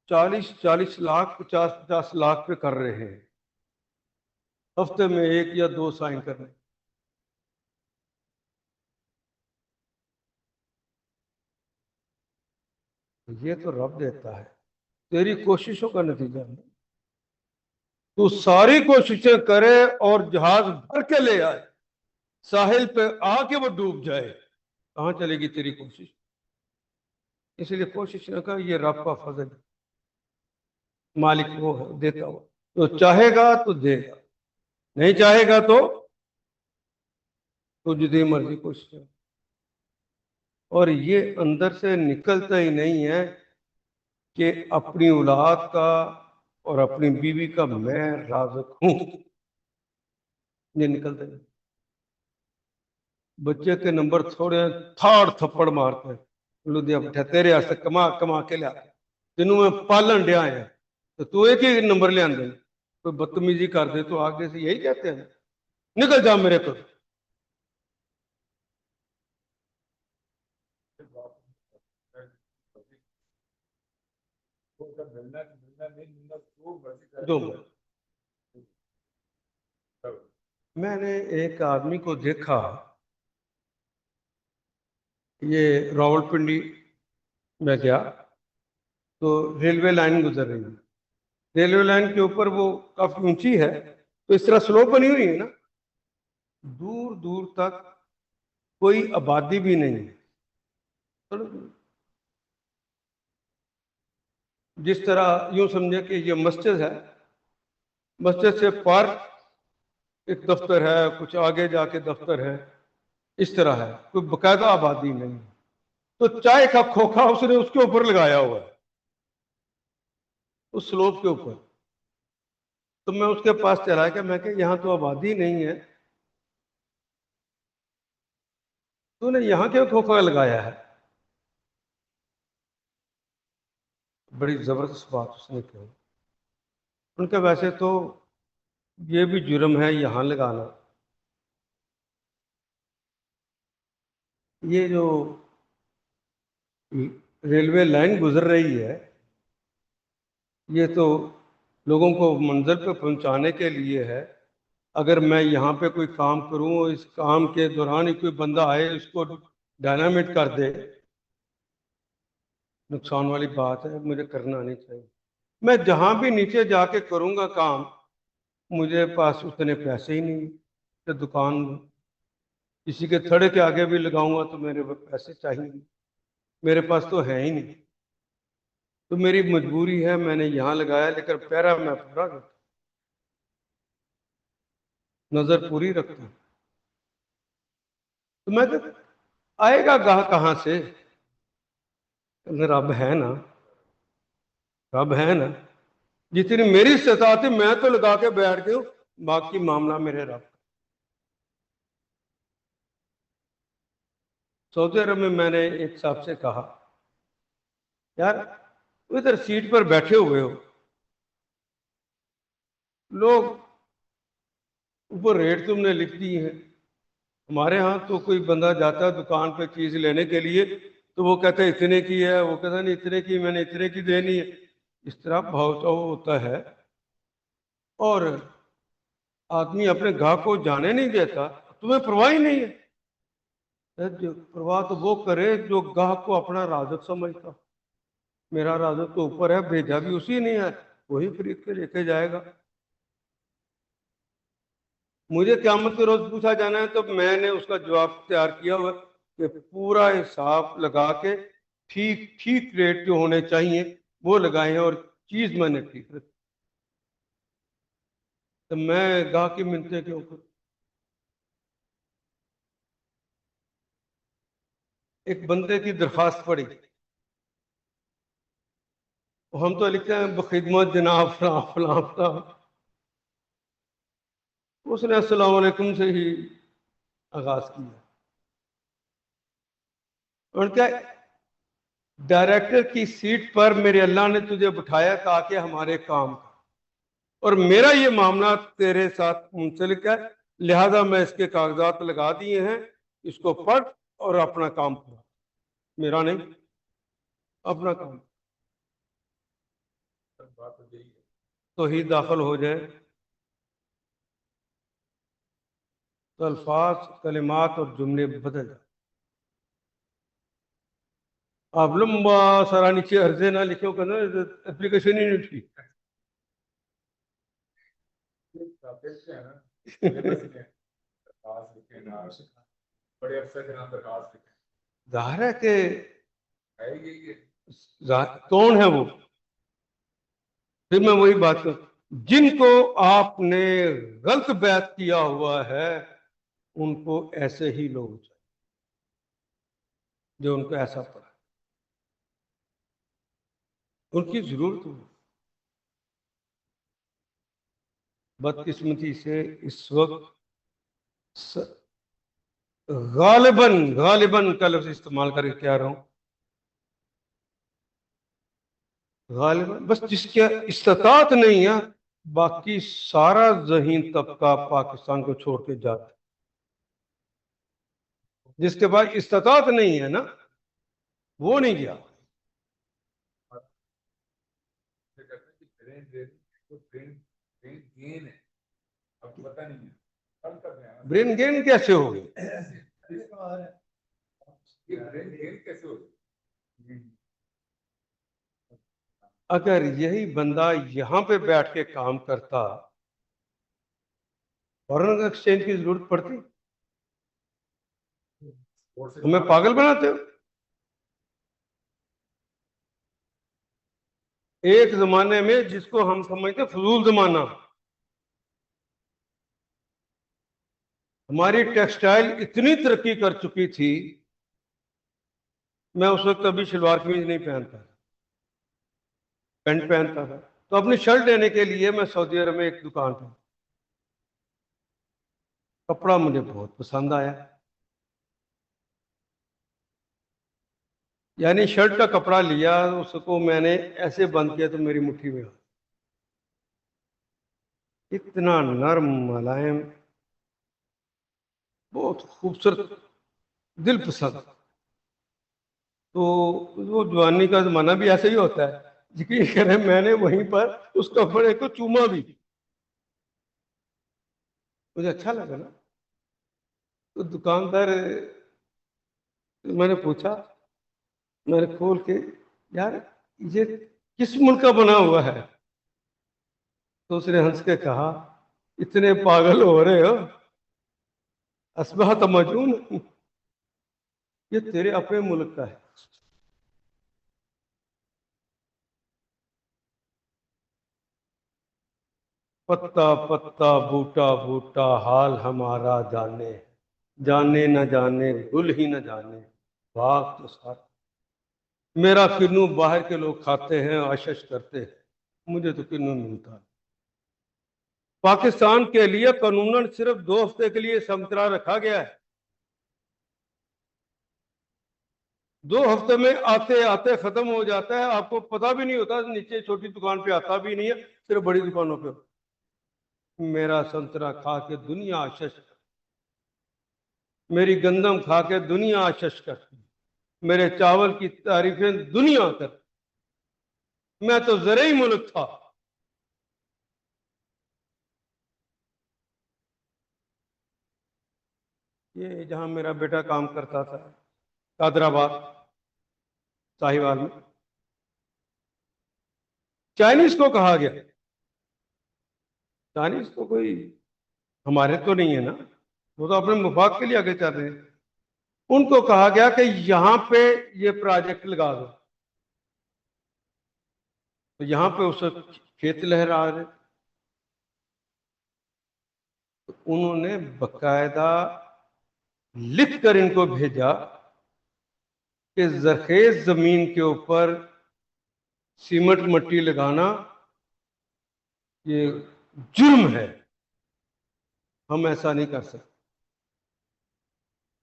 40 لاکھ 50 پہ کر رہے ہیں، ہفتے میں 1 یا 2 سائن کرنے۔ یہ تو رب دیتا ہے، تیری کوششوں کا نتیجہ نہیں۔ تو ساری کوششیں کرے اور جہاز بھر کے لے آئے، ساحل پہ آ کے وہ ڈوب جائے، کہاں چلے گی تیری کوشش؟ اس لیے کوشش نہ کر، یہ رب کا فضل، مالک وہ ہے دیتا ہو، تو چاہے گا تو دے گا، نہیں چاہے گا تو جتنی مرضی کوشش ہے۔ اور یہ اندر سے نکلتا ہی نہیں ہے کہ اپنی اولاد کا اور اپنی بیوی کا میں رازق ہوں، یہ نکلتا نہیں۔ بچے کے نمبر تھوڑے تھاڑ تھپڑ مارتے ہیں، لدھیا بٹھا تیرے آستے کما کما کے لیا، جنہوں میں پالن ڈیا ہے تو ایک ہی نمبر لے آندے، کوئی بدتمیزی کر دے تو آگے سے یہی کہتے ہیں نکل جا میرے کو۔ دو میں نے ایک آدمی کو دیکھا، یہ راولپنڈی میں گیا تو ریلوے لائن گزر رہی ہے، ریلوے لائن کے اوپر وہ کافی اونچی ہے تو اس طرح سلوپ بنی ہوئی ہے نا، دور دور تک کوئی آبادی بھی نہیں ہے، جس طرح یوں سمجھے کہ یہ مسجد ہے، مسجد سے پار ایک دفتر ہے، کچھ آگے جا کے دفتر ہے، اس طرح ہے، کوئی باقاعدہ آبادی نہیں، تو چائے کا کھوکھا اس نے اس کے اوپر لگایا ہوا ہے، اس سلوپ کے اوپر، تو میں اس کے پاس چلا کہ میں کہ یہاں تو آبادی نہیں ہے، تو نے یہاں کیوں کھوکھا لگایا ہے؟ بڑی زبردست بات اس نے کہی، ان کا ویسے تو یہ بھی جرم ہے یہاں لگانا، یہ جو ریلوے لائن گزر رہی ہے یہ تو لوگوں کو منزل پہ پہنچانے کے لیے ہے، اگر میں یہاں پہ کوئی کام کروں اور اس کام کے دوران ہی کوئی بندہ آئے اس کو ڈائنامٹ کر دے، نقصان والی بات ہے، مجھے کرنا نہیں چاہیے، میں جہاں بھی نیچے جا کے کروں گا کام مجھے پاس اتنے پیسے ہی نہیں کہ دکان کسی کے تھڑے کے آگے بھی لگاؤں گا تو میرے پیسے چاہیے، میرے پاس تو ہے ہی نہیں، تو میری مجبوری ہے، میں نے یہاں لگایا، لیکن پیرا میں پورا کرتا، نظر پوری رکھتا ہوں، تو میں کہ آئے گا گاہ کہاں سے؟ رب ہے نا، رب ہے نا، جتنی میری استطاعت ہے میں تو لگا کے بیٹھ گیا ہوں، باقی معاملہ میرے رب۔ سعودی عرب میں نے ایک صاحب سے کہا یار ادھر سیٹ پر بیٹھے ہوئے ہو، لوگ اوپر ریٹ تم نے لکھ دی ہے، ہمارے ہاں تو کوئی بندہ جاتا ہے دکان پہ چیز لینے کے لیے تو وہ کہتا ہے اتنے کی ہے، وہ کہتا نہیں اتنے کی، میں نے اتنے کی دینی ہے، اس طرح بھاؤ چاؤ ہوتا ہے، اور آدمی اپنے گاہک کو جانے نہیں دیتا، تمہیں پرواہ ہی نہیں ہے، پرواہ تو وہ کرے جو گاہک کو اپنا رازق سمجھتا، میرا رازق تو اوپر ہے، بھیجا بھی اسی نہیں ہے، وہی خرید کے لے کے جائے گا، مجھے قیامت کے روز پوچھا جانا ہے تو میں نے اس کا جواب تیار کیا ہوا کہ پورا حساب لگا کے ٹھیک ٹھیک ریٹ جو ہونے چاہیے وہ لگائے ہیں، اور چیز میں نے ٹھیک رکھی، تو میں گاہ کی منتیں کیوں کروں؟ ایک بندے کی درخواست پڑی، ہم تو لکھتے ہیں بخدمت جناب فلاں فلاں فلاں، اس نے السلام علیکم سے ہی آغاز کیا، اور کیا ڈائریکٹر کی سیٹ پر میرے اللہ نے تجھے بٹھایا تاکہ ہمارے کام کا، اور میرا یہ معاملہ تیرے ساتھ منسلک ہے، لہذا میں اس کے کاغذات لگا دیے ہیں، اس کو پڑھ اور اپنا کام کرو، میرا نہیں، اپنا کام، تو ہی داخل ہو جائے تو الفاظ کلمات اور جملے بدل جائیں، آپ لمبا سارا نیچے عرضے نہ لکھو کہ اپلیکیشن ہی نہیں ٹھیک ظاہر ہے کہ کون ہے وہ، پھر میں وہی بات کروں، جن کو آپ نے غلط بیعت کیا ہوا ہے ان کو ایسے ہی لوگ چاہیے جو ان کو ایسا پڑا، ان کی ضرورت ہو، بدقسمتی سے اس وقت غالباً کا لفظ استعمال کر کے کیا رہا ہوں، غالباً بس جس کی استطاعت نہیں ہے باقی سارا ذہین طبقہ پاکستان کو چھوڑ کے جاتا ہے، جس کے بعد استطاعت نہیں ہے نا وہ نہیں گیا، برین گین کیسے ہو گئے؟ اگر یہی بندہ یہاں پہ بیٹھ کے کام کرتا فارن ایکسچینج کی ضرورت پڑتی؟ تمہیں پاگل بناتے ہو؟ ایک زمانے میں جس کو ہم سمجھتے فضول زمانہ، ہماری ٹیکسٹائل اتنی ترقی کر چکی تھی، میں اس وقت ابھی شلوار قمیض نہیں پہنتا، پینٹ پہنتا تھا، تو اپنی شرٹ لینے کے لیے میں سعودی عرب میں ایک دکان پہ، کپڑا مجھے بہت پسند آیا، یعنی شرٹ کا کپڑا لیا، اس کو میں نے ایسے بند کیا تو میری مٹھی میں اتنا نرم ملائم، بہت خوبصورت، دل پسند۔ تو وہ جوانی کا زمانہ بھی ایسا ہی ہوتا ہے، یقین کریں میں نے وہیں پر اس کپڑے کو چوما بھی، مجھے اچھا لگا نا۔ تو دکاندار، میں نے پوچھا، میں نے کھول کے، یار یہ کس ملک کا بنا ہوا ہے؟ تو اس نے ہنس کے کہا، اتنے پاگل ہو رہے ہو، اصبحت مجنون، یہ تیرے اپنے ملک کا ہے۔ پتا پتا بوٹا بوٹا حال ہمارا جانے، جانے نہ جانے گل ہی نہ جانے باغ تو ساتھ، میرا کنو باہر کے لوگ کھاتے ہیں، آشش کرتے ہیں، مجھے تو کنو ملتا ہے۔ پاکستان کے لیے قانوناً صرف 2 ہفتے کے لیے سنترا رکھا گیا ہے، 2 ہفتے میں آتے آتے ختم ہو جاتا ہے، آپ کو پتہ بھی نہیں ہوتا، نیچے چھوٹی دکان پہ آتا بھی نہیں ہے، صرف بڑی دکانوں پہ۔ میرا سنترا کھا کے دنیا آشش کرتی، میری گندم کھا کے دنیا آشش کرتی، میرے چاول کی تعریفیں دنیا کرتی، میں تو زرعی ملک تھا۔ یہ جہاں میرا بیٹا کام کرتا تھا، قادر آباد ساہیوال میں، چائنیز کو کہا گیا، چائنیز تو کوئی ہمارے تو نہیں ہے نا، وہ تو اپنے مفاد کے لیے آگے چل رہے ہیں، ان کو کہا گیا کہ یہاں پہ یہ پروجیکٹ لگا دو، تو یہاں پہ اس وقت کھیت لہرا رہے، تو انہوں نے باقاعدہ لکھ کر ان کو بھیجا کہ زرخیز زمین کے اوپر سیمنٹ مٹی لگانا یہ جرم ہے، ہم ایسا نہیں کر سکتے۔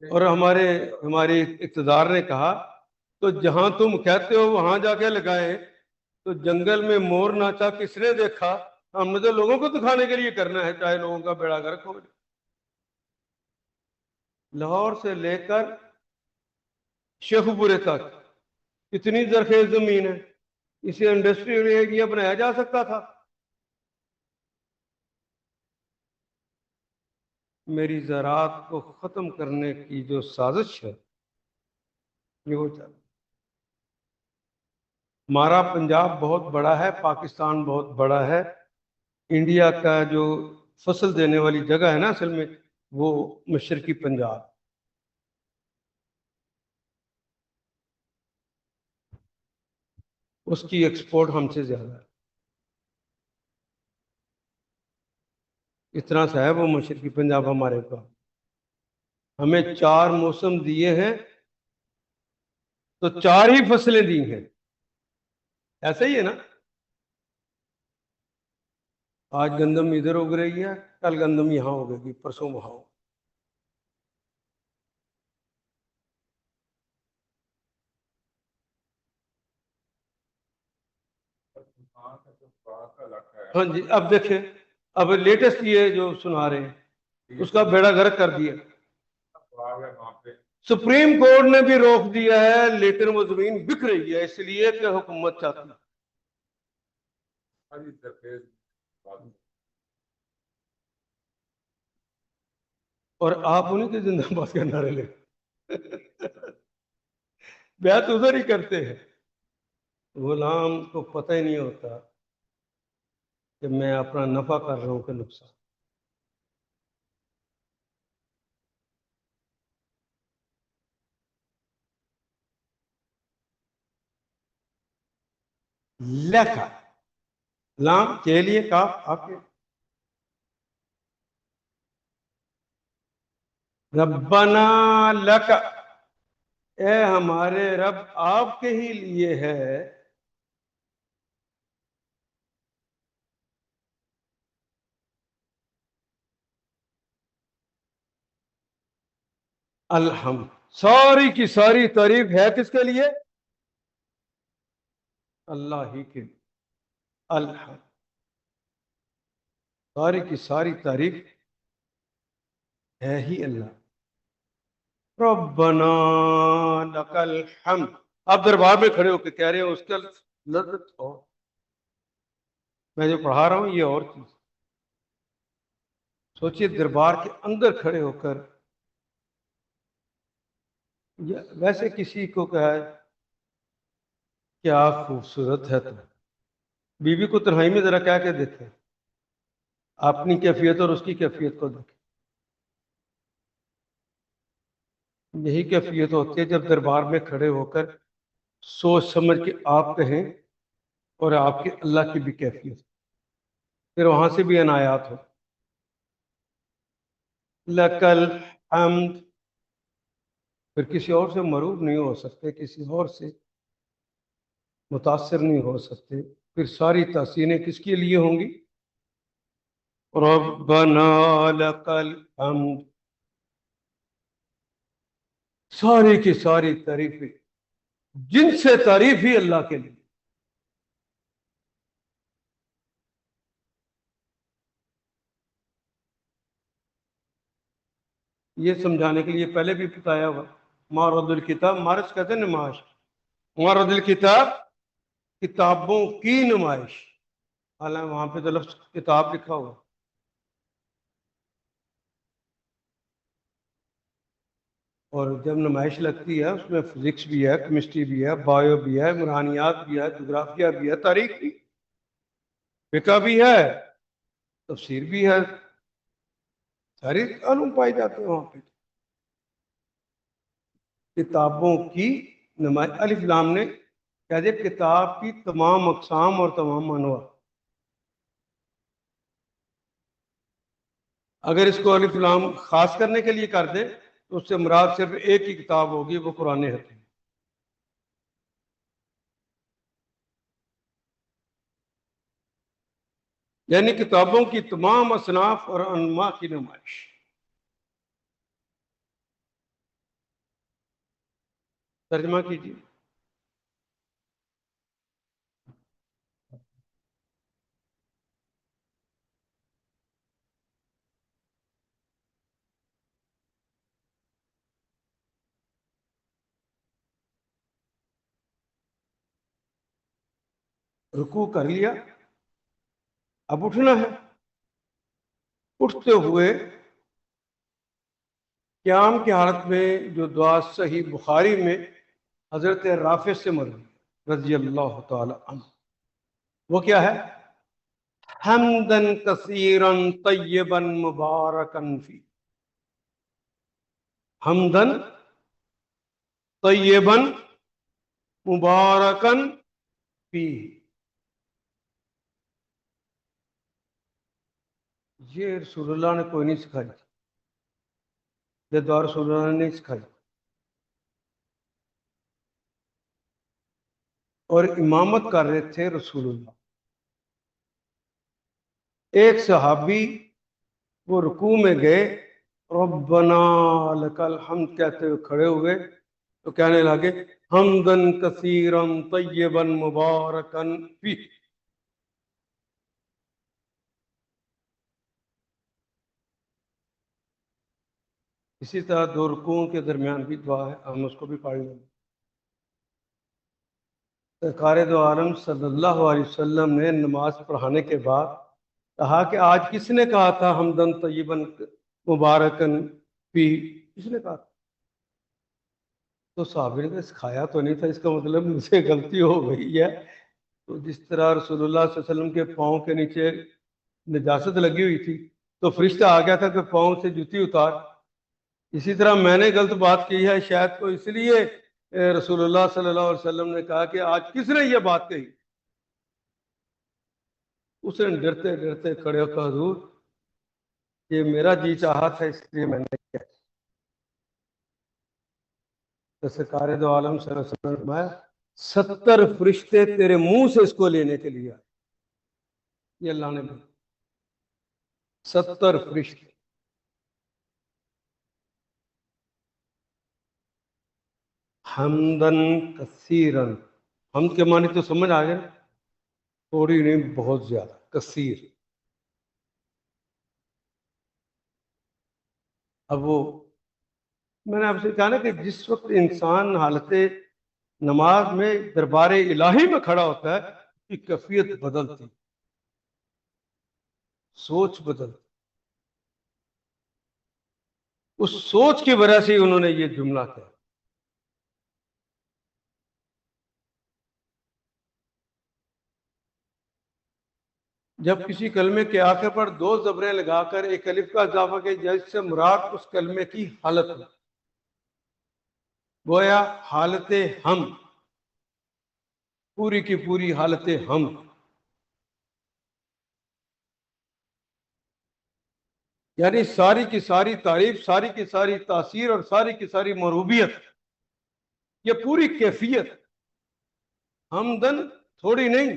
اور ہمارے اقتدار نے کہا تو جہاں تم کہتے ہو وہاں جا کے لگائے، تو جنگل میں مور ناچا کس نے دیکھا؟ ہم نے تو لوگوں کو دکھانے کے لیے کرنا ہے، چاہے لوگوں کا بیڑا گرک ہو۔ لاہور سے لے کر شیخو پورے تک کتنی زرخیز زمین ہے، اسے انڈسٹریل ایریا بنایا جا سکتا تھا۔ میری زراعت کو ختم کرنے کی جو سازش ہے یہ وہ چل، ہمارا پنجاب بہت بڑا ہے، پاکستان بہت بڑا ہے، انڈیا کا جو فصل دینے والی جگہ ہے نا اصل میں وہ مشرقی پنجاب، اس کی ایکسپورٹ ہم سے زیادہ ہے، اتنا سا ہے وہ مشرقی پنجاب ہمارے کا۔ ہمیں 4 موسم دیے ہیں تو 4 ہی فصلیں دی ہیں، ایسا ہی ہے نا۔ آج گندم ادھر اگ رہی ہے، کل گندم یہاں اگے گی، پرسوں وہاں ہوگی۔ ہاں جی، اب دیکھیں، اب لیٹسٹ یہ جو سنا رہے ہیں اس کا بیڑا گرک کر دیا، سپریم کورٹ نے بھی روک دیا ہے، لیکن وہ زمین بک رہی ہے اس لیے کہ حکومت چاہتی ہے۔ اور آپ انہیں کے زندہ باد کا نعرے لے بیعت ادھر ہی کرتے ہیں. غلام کو پتہ ہی نہیں ہوتا کہ میں اپنا نفع کر رہا ہوں کہ نقصان. لکھا لام کے لیے کاف آپ کے. ربنا لک، اے ہمارے رب آپ کے ہی لیے ہے. الحمد، ساری کی ساری تعریف ہے کس کے لیے؟ اللہ ہی کے لیے. الحمد، ساری کی ساری تعریف ہے ہی اللہ. ربنا لک الحمد. آپ دربار میں کھڑے ہو کے کہہ رہے ہیں اس کا لذت ہو. میں جو پڑھا رہا ہوں یہ اور چیز. سوچئے دربار کے اندر کھڑے ہو کر ویسے کسی کو کہا ہے کیا خوبصورت ہے تو بی بی کو تنہائی میں ذرا کہہ کے دیکھیں، اپنی کیفیت اور اس کی کیفیت کو دیکھیں. یہی کیفیت ہوتی ہے جب دربار میں کھڑے ہو کر سوچ سمجھ کے آپ کہیں اور آپ کی اللہ کی بھی کیفیت، پھر وہاں سے بھی عنایات ہو. لک الحمد، پھر کسی اور سے مروب نہیں ہو سکتے، کسی اور سے متاثر نہیں ہو سکتے. پھر ساری تحسینیں کس کے لیے ہوں گی؟ ربنا لک الحمد. ساری کی ساری تعریفیں جن سے تعریف ہی اللہ کے لیے. یہ سمجھانے کے لیے پہلے بھی بتایا ہوا، معرض الکتاب، مارج کہتے ہیں نمائش. معرض الکتاب کتابوں کی نمائش، حالانکہ وہاں پہ تو لفظ کتاب لکھا ہوا. اور جب نمائش لگتی ہے اس میں فزکس بھی ہے، کیمسٹری بھی ہے، بایو بھی ہے، عمرانیات بھی ہے، جغرافیہ بھی ہے، تاریخ بھی، فقہ بھی ہے، تفسیر بھی ہے، ساری علوم پائی جاتے ہیں وہاں پہ. کتابوں کی نمائش، الف لام نے کہہ دیا کتاب کی تمام اقسام اور تمام انواع. اگر اس کو الف لام خاص کرنے کے لیے کر دیں تو اس سے مراد صرف ایک ہی کتاب ہوگی، وہ قرآن حکیم. یعنی کتابوں کی تمام اصناف اور انواع کی نمائش. ترجمہ کیجیے. رکوع کر لیا، اب اٹھنا ہے. اٹھتے ہوئے قیام کی حالت میں جو دعا صحیح بخاری میں حضرت رافع سے مروی رضی اللہ تعالی عنہ، وہ کیا ہے؟ حمدن کثیرا طیبا مبارکا فی. حمدن طیبا مبارکا فی. یہ رسول اللہ نے کوئی نہیں سکھائی، یہ دعا رسول اللہ نے نہیں سکھائی. اور امامت کر رہے تھے رسول اللہ. ایک صحابی وہ رکوع میں گئے، ربنا لک الحمد کہتے ہوئے کھڑے ہوئے تو کہنے لگے حمدن کثیرا طیبا مبارکا فی. اسی طرح دو رکوعوں کے درمیان بھی دعا ہے، ہم اس کو بھی پڑھ لیں. سرکار دو عالم صلی اللہ علیہ وسلم نے نماز پڑھانے کے بعد کہا کہ آج کس نے کہا تھا حمدن طیبن مبارکن فی، کس نے کہا تھا؟ تو صحابی نے کہا سکھایا تو نہیں تھا، اس کا مطلب مجھ سے غلطی ہو گئی ہے۔ تو جس طرح رسول اللہ صلی اللہ علیہ وسلم کے پاؤں کے نیچے نجاست لگی ہوئی تھی تو فرشتہ آ گیا تھا کہ پاؤں سے جوتی اتار، اسی طرح میں نے غلط بات کی ہے شاید، تو اس لیے رسول اللہ صلی اللہ علیہ وسلم نے کہا کہ آج کس نے یہ بات کہی؟ اس نے ڈرتے ڈرتے کھڑے ہو کر حضور یہ میرا جی چاہا تھا اس لیے میں نے کیا۔ تو سرکار دو عالم صلی اللہ علیہ وسلم نے فرمایا 70 فرشتے تیرے منہ سے اس کو لینے کے لیے آئے، یہ اللہ نے بھی 70 فرشتے۔ حمدن کثیرن، حمد کے معنی تو سمجھ آ گئے، تھوڑی نہیں بہت زیادہ، کثیر۔ اب وہ میں نے آپ سے کہا نا کہ جس وقت انسان حالت نماز میں دربار الہی میں کھڑا ہوتا ہے اس کی کیفیت بدلتی، سوچ بدلتی، اس سوچ کی وجہ سے انہوں نے یہ جملہ کہا۔ جب کسی کلمے کے آخر پر 2 زبریں لگا کر ایک الف کا اضافہ کیا جس سے مراد اس کلمے کی حالت ہے، گویا حالت ہم، پوری کی پوری حالت ہم، یعنی ساری کی ساری تعریف، ساری کی ساری تاثیر اور ساری کی ساری مربوبیت، یہ پوری کیفیت حمدن تھوڑی نہیں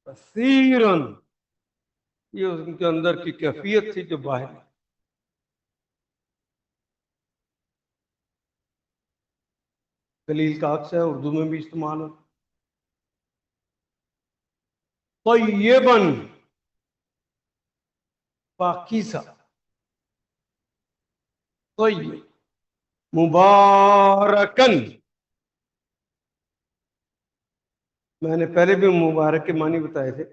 کثیرن، یہ ان کے اندر کی کیفیت تھی جو باہر۔ دلیل کا عکس ہے، اردو میں بھی استعمال ہو، طیبن پاکیزہ، طیب مبارکن، میں نے پہلے بھی مبارک کے معنی بتائے تھے،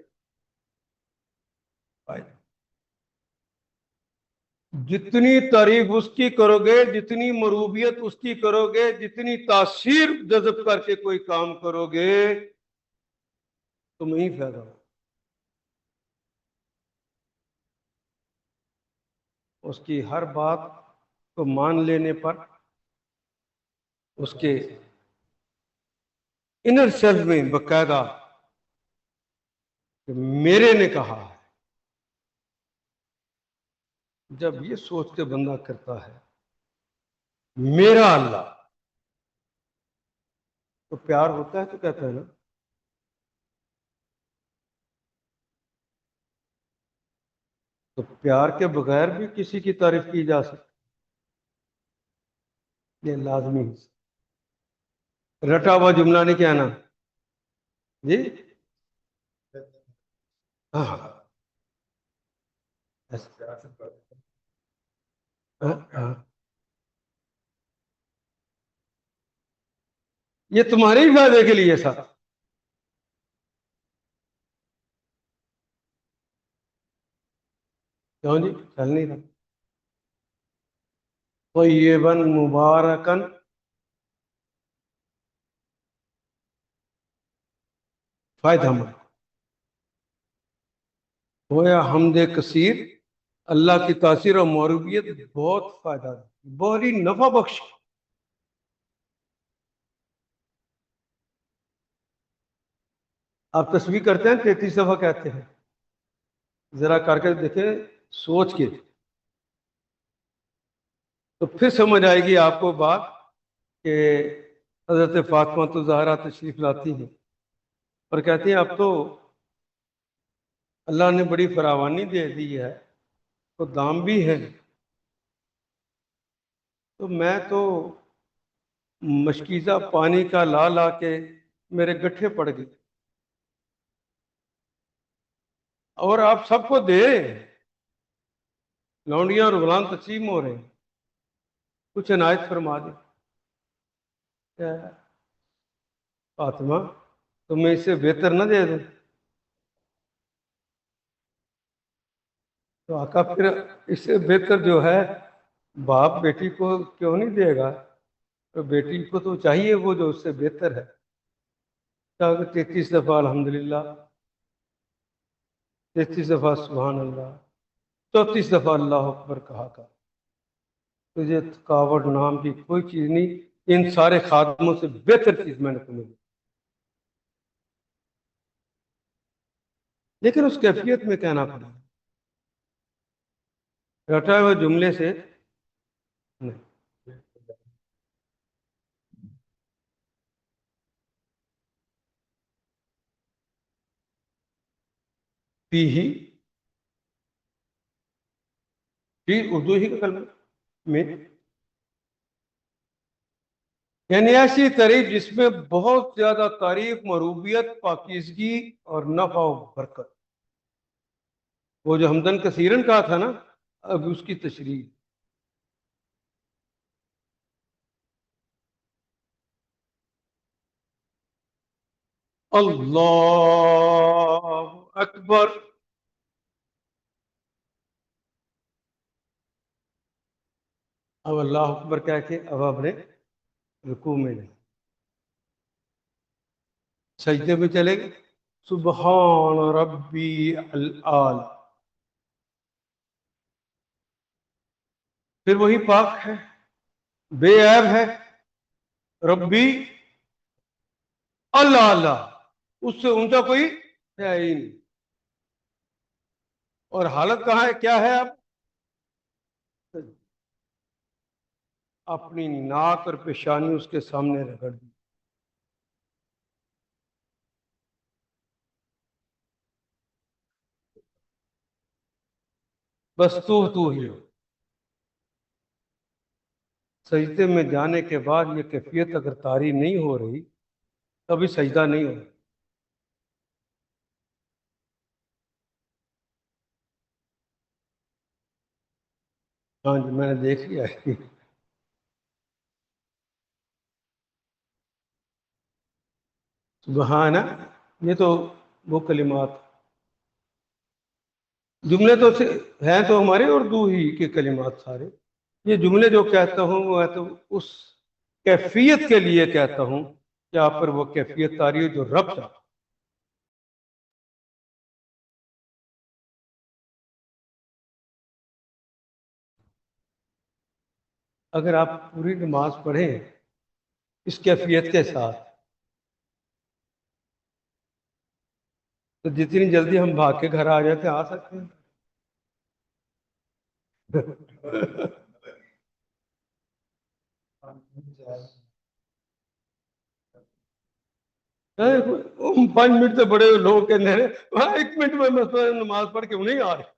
جتنی تعریف اس کی کرو گے، جتنی مربوبیت اس کی کرو گے، جتنی تاثیر جذب کر کے کوئی کام کرو گے تمہیں فائدہ ہو۔ اس کی ہر بات کو مان لینے پر اس کے انر سیلف میں باقاعدہ کہ میرے نے کہا ہے، جب یہ سوچ کے بندہ کرتا ہے میرا اللہ، تو پیار ہوتا ہے، تو کہتا ہے نا، تو پیار کے بغیر بھی کسی کی تعریف کی جا سکتی، یہ لازمی ہے، رٹا ہوا جملہ نہیں کہنا جی، ہاں ہاں ہاں، یہ تمہارے ہی فائدے کے لیے سر، کیوں جی چل نہیں رہا؟ طیباً مبارکن، فائدہ مند، ہویا حمد کثیر، اللہ کی تاثیر اور معروفیت بہت فائدہ ہے، بہت ہی نفع بخش۔ آپ تسبیح کرتے ہیں 33 دفعہ کہتے ہیں، ذرا کر کے دیکھیں سوچ کے، تو پھر سمجھ آئے گی آپ کو بات کہ حضرت فاطمہ تو زہرا تشریف لاتی ہیں اور کہتی ہیں اب تو اللہ نے بڑی فراوانی دے دی ہے، تو دام بھی ہے، تو میں تو مشکیزہ پانی کا لا لا کے میرے گٹھے پڑ گئے، اور آپ سب کو دے، لونڈیاں اور غلام تقسیم ہو رہے ہیں، کچھ عنایت فرما دے۔ کیا ہے؟ فاطمہ تمہیں اس سے بہتر نہ دے دوں؟ تو آقا پھر اس سے بہتر جو ہے باپ بیٹی کو کیوں نہیں دے گا؟ تو بیٹی کو تو چاہیے وہ جو اس سے بہتر ہے۔ 33 دفعہ الحمدللہ، 33 دفعہ سبحان اللہ، 34 دفعہ اللہ اکبر کہا تھا۔ تجھے تھکاوٹ نام کی کوئی چیز نہیں، ان سارے خادموں سے بہتر چیز میں نے تمہیں دی، لیکن اس کیفیت میں کہنا پڑا، رٹا ہوئے جملے سے نہیں۔ پی ہی، پی اردو ہی کا کلمہ میں، یعنی ایسی تعریف جس میں بہت زیادہ تعریف، مروبیت، پاکیزگی اور نفع و برکت۔ وہ جو حمدن کثیرن کہا تھا نا، اب اس کی تشریح۔ اللہ اکبر، اب اللہ اکبر کہہ کے اب آپ نے رکوع میں جائیں، سجدے میں چلے گئے، سبحان ربی العال، پھر وہی پاک ہے، بے عیب ہے، ربی اللہ اللہ، اس سے اونچا کوئی ہے ہی نہیں۔ اور حالت کہاں ہے، کیا ہے؟ اب اپنی ناک اور پیشانی اس کے سامنے رگڑ دی، بس تو ہی ہو۔ سجدے میں جانے کے بعد یہ کیفیت اگر طاری نہیں ہو رہی، کبھی سجدہ نہیں ہو۔ ہاں جی، میں نے دیکھ لیا ہے۔ سبحان، یہ تو وہ کلمات، جملے تو ہیں تو ہمارے اردو ہی کے کلمات سارے۔ یہ جملے جو کہتا ہوں وہ تو اس کیفیت کے لیے کہتا ہوں کہ آپ پر وہ کیفیت طاری ہو جو رب چاہتا۔ اگر آپ پوری نماز پڑھیں اس کیفیت کے ساتھ، تو جتنی جلدی ہم بھاگ کے گھر آ جاتے آ سکتے ہیں۔ پانچ منٹ سے بڑے لوگ کہتے ہیں وہاں 1 منٹ میں مسئلہ نماز پڑھ کے نہیں آ رہے۔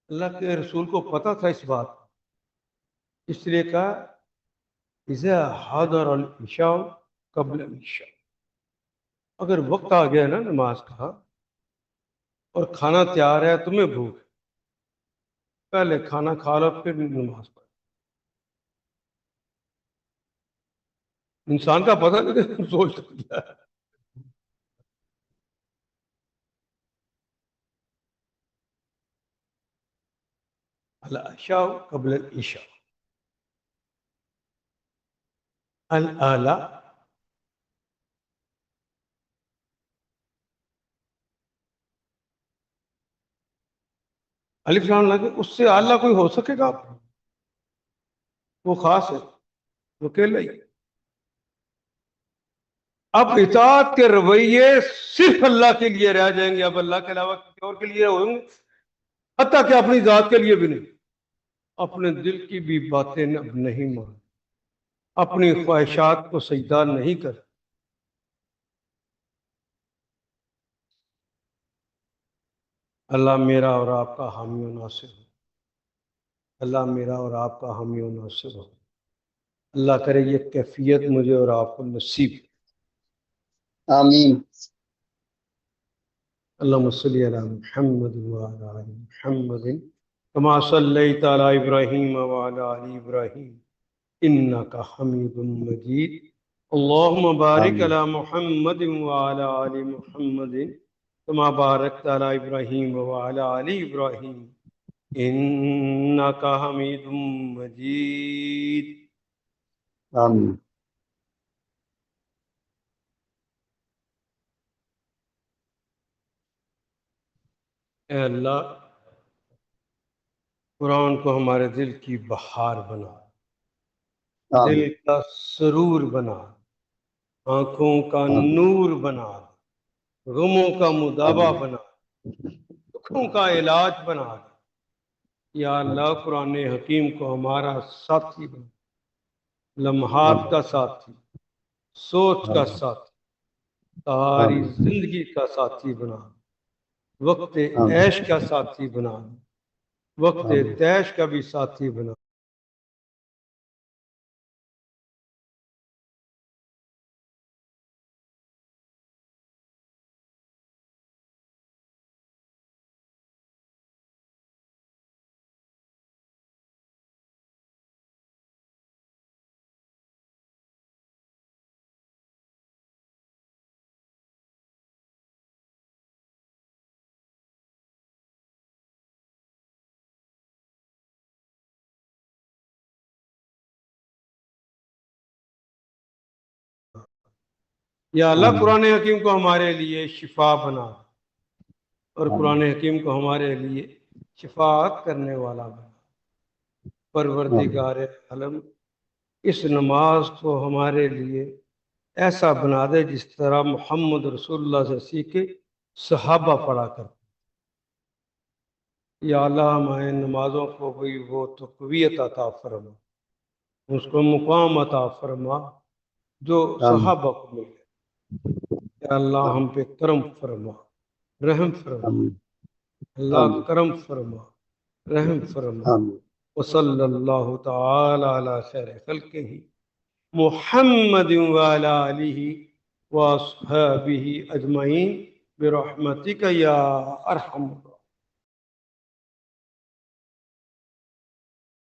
اللہ کے رسول کو پتا تھا اس بات، اس لیے کہا اذا حضر العشاء قبل العشاء، اگر وقت آ گیا نا نماز کا اور کھانا تیار ہے، تمہیں بھوک، پہلے کھانا کھا لو پھر نماز پڑھو۔ انسان کا پتہ نہیں سوچ سکتا ہے۔ العشاء قبل العشاء، الآلہ، الف لام لگے، اس سے اعلیٰ کوئی ہو سکے گا؟ وہ خاص ہے، وہ اکیلا ہی۔ اب اطاعت کے رویے صرف اللہ کے لیے رہ جائیں گے، اب اللہ کے علاوہ کسی اور کے لیے ہوں گے، حتیٰ کہ اپنی ذات کے لیے بھی نہیں۔ اپنے دل کی بھی باتیں اب نہیں مان، اپنی خواہشات کو سجدہ نہیں کر۔ اللہ میرا اور آپ کا حامی و ناصر ہو، اللہ میرا اور آپ کا حامی و ناصر ہو۔ اللہ کرے یہ کیفیت مجھے اور آپ کو نصیب۔ آمین۔ اللہم صلی علی محمد وعلی آل محمد کما صلیت علی ابراہیم وعلی آل ابراہیم انک حمید مجید۔ اللهم بارك آمين على محمد وعلى آل محمد كما باركت على إبراهيم وعلى آل إبراهيم إنك حميد مجيد. آمين اے اللہ، قرآن کو ہمارے دل کی بہار بنا، دل آمين کا سرور بنا، آنکھوں کا آمين نور بنا، غموں کا مداوع آمين بنا، دکھوں کا علاج بنا دے۔ یا اللہ، قرآن حکیم کو ہمارا ساتھی بنا، لمحات آمين کا ساتھی، سوچ کا آمين ساتھی، ساری آمين زندگی کا ساتھی بنا، وقت آمين عیش کا ساتھی بنا، وقت آمين تیش کا بھی ساتھی بنا۔ یا اللہ، آمين قرآن حکیم کو ہمارے لیے شفا بنا، اور قرآن آمين حکیم کو ہمارے لیے شفاعت کرنے والا بنا۔ آمين پروردگار عالم، اس نماز کو ہمارے لیے ایسا بنا دے جس طرح محمد رسول اللہ سے سیکھے صحابہ پڑھا کر۔ یا اللہ، ہمارے نمازوں کو بھی وہ تقویت عطا فرما، اس کو مقام عطا فرما جو آمين صحابہ کو ملے۔ یا اللہ، ہم پہ کرم فرما، رحم فرما، آمين اللہ آمين کرم فرما، رحم فرما۔ آمين وصلی اللہ تعالی علی خیر خلقہ محمد وعلی آلہ واصحابہ اجمعین برحمتک یا ارحم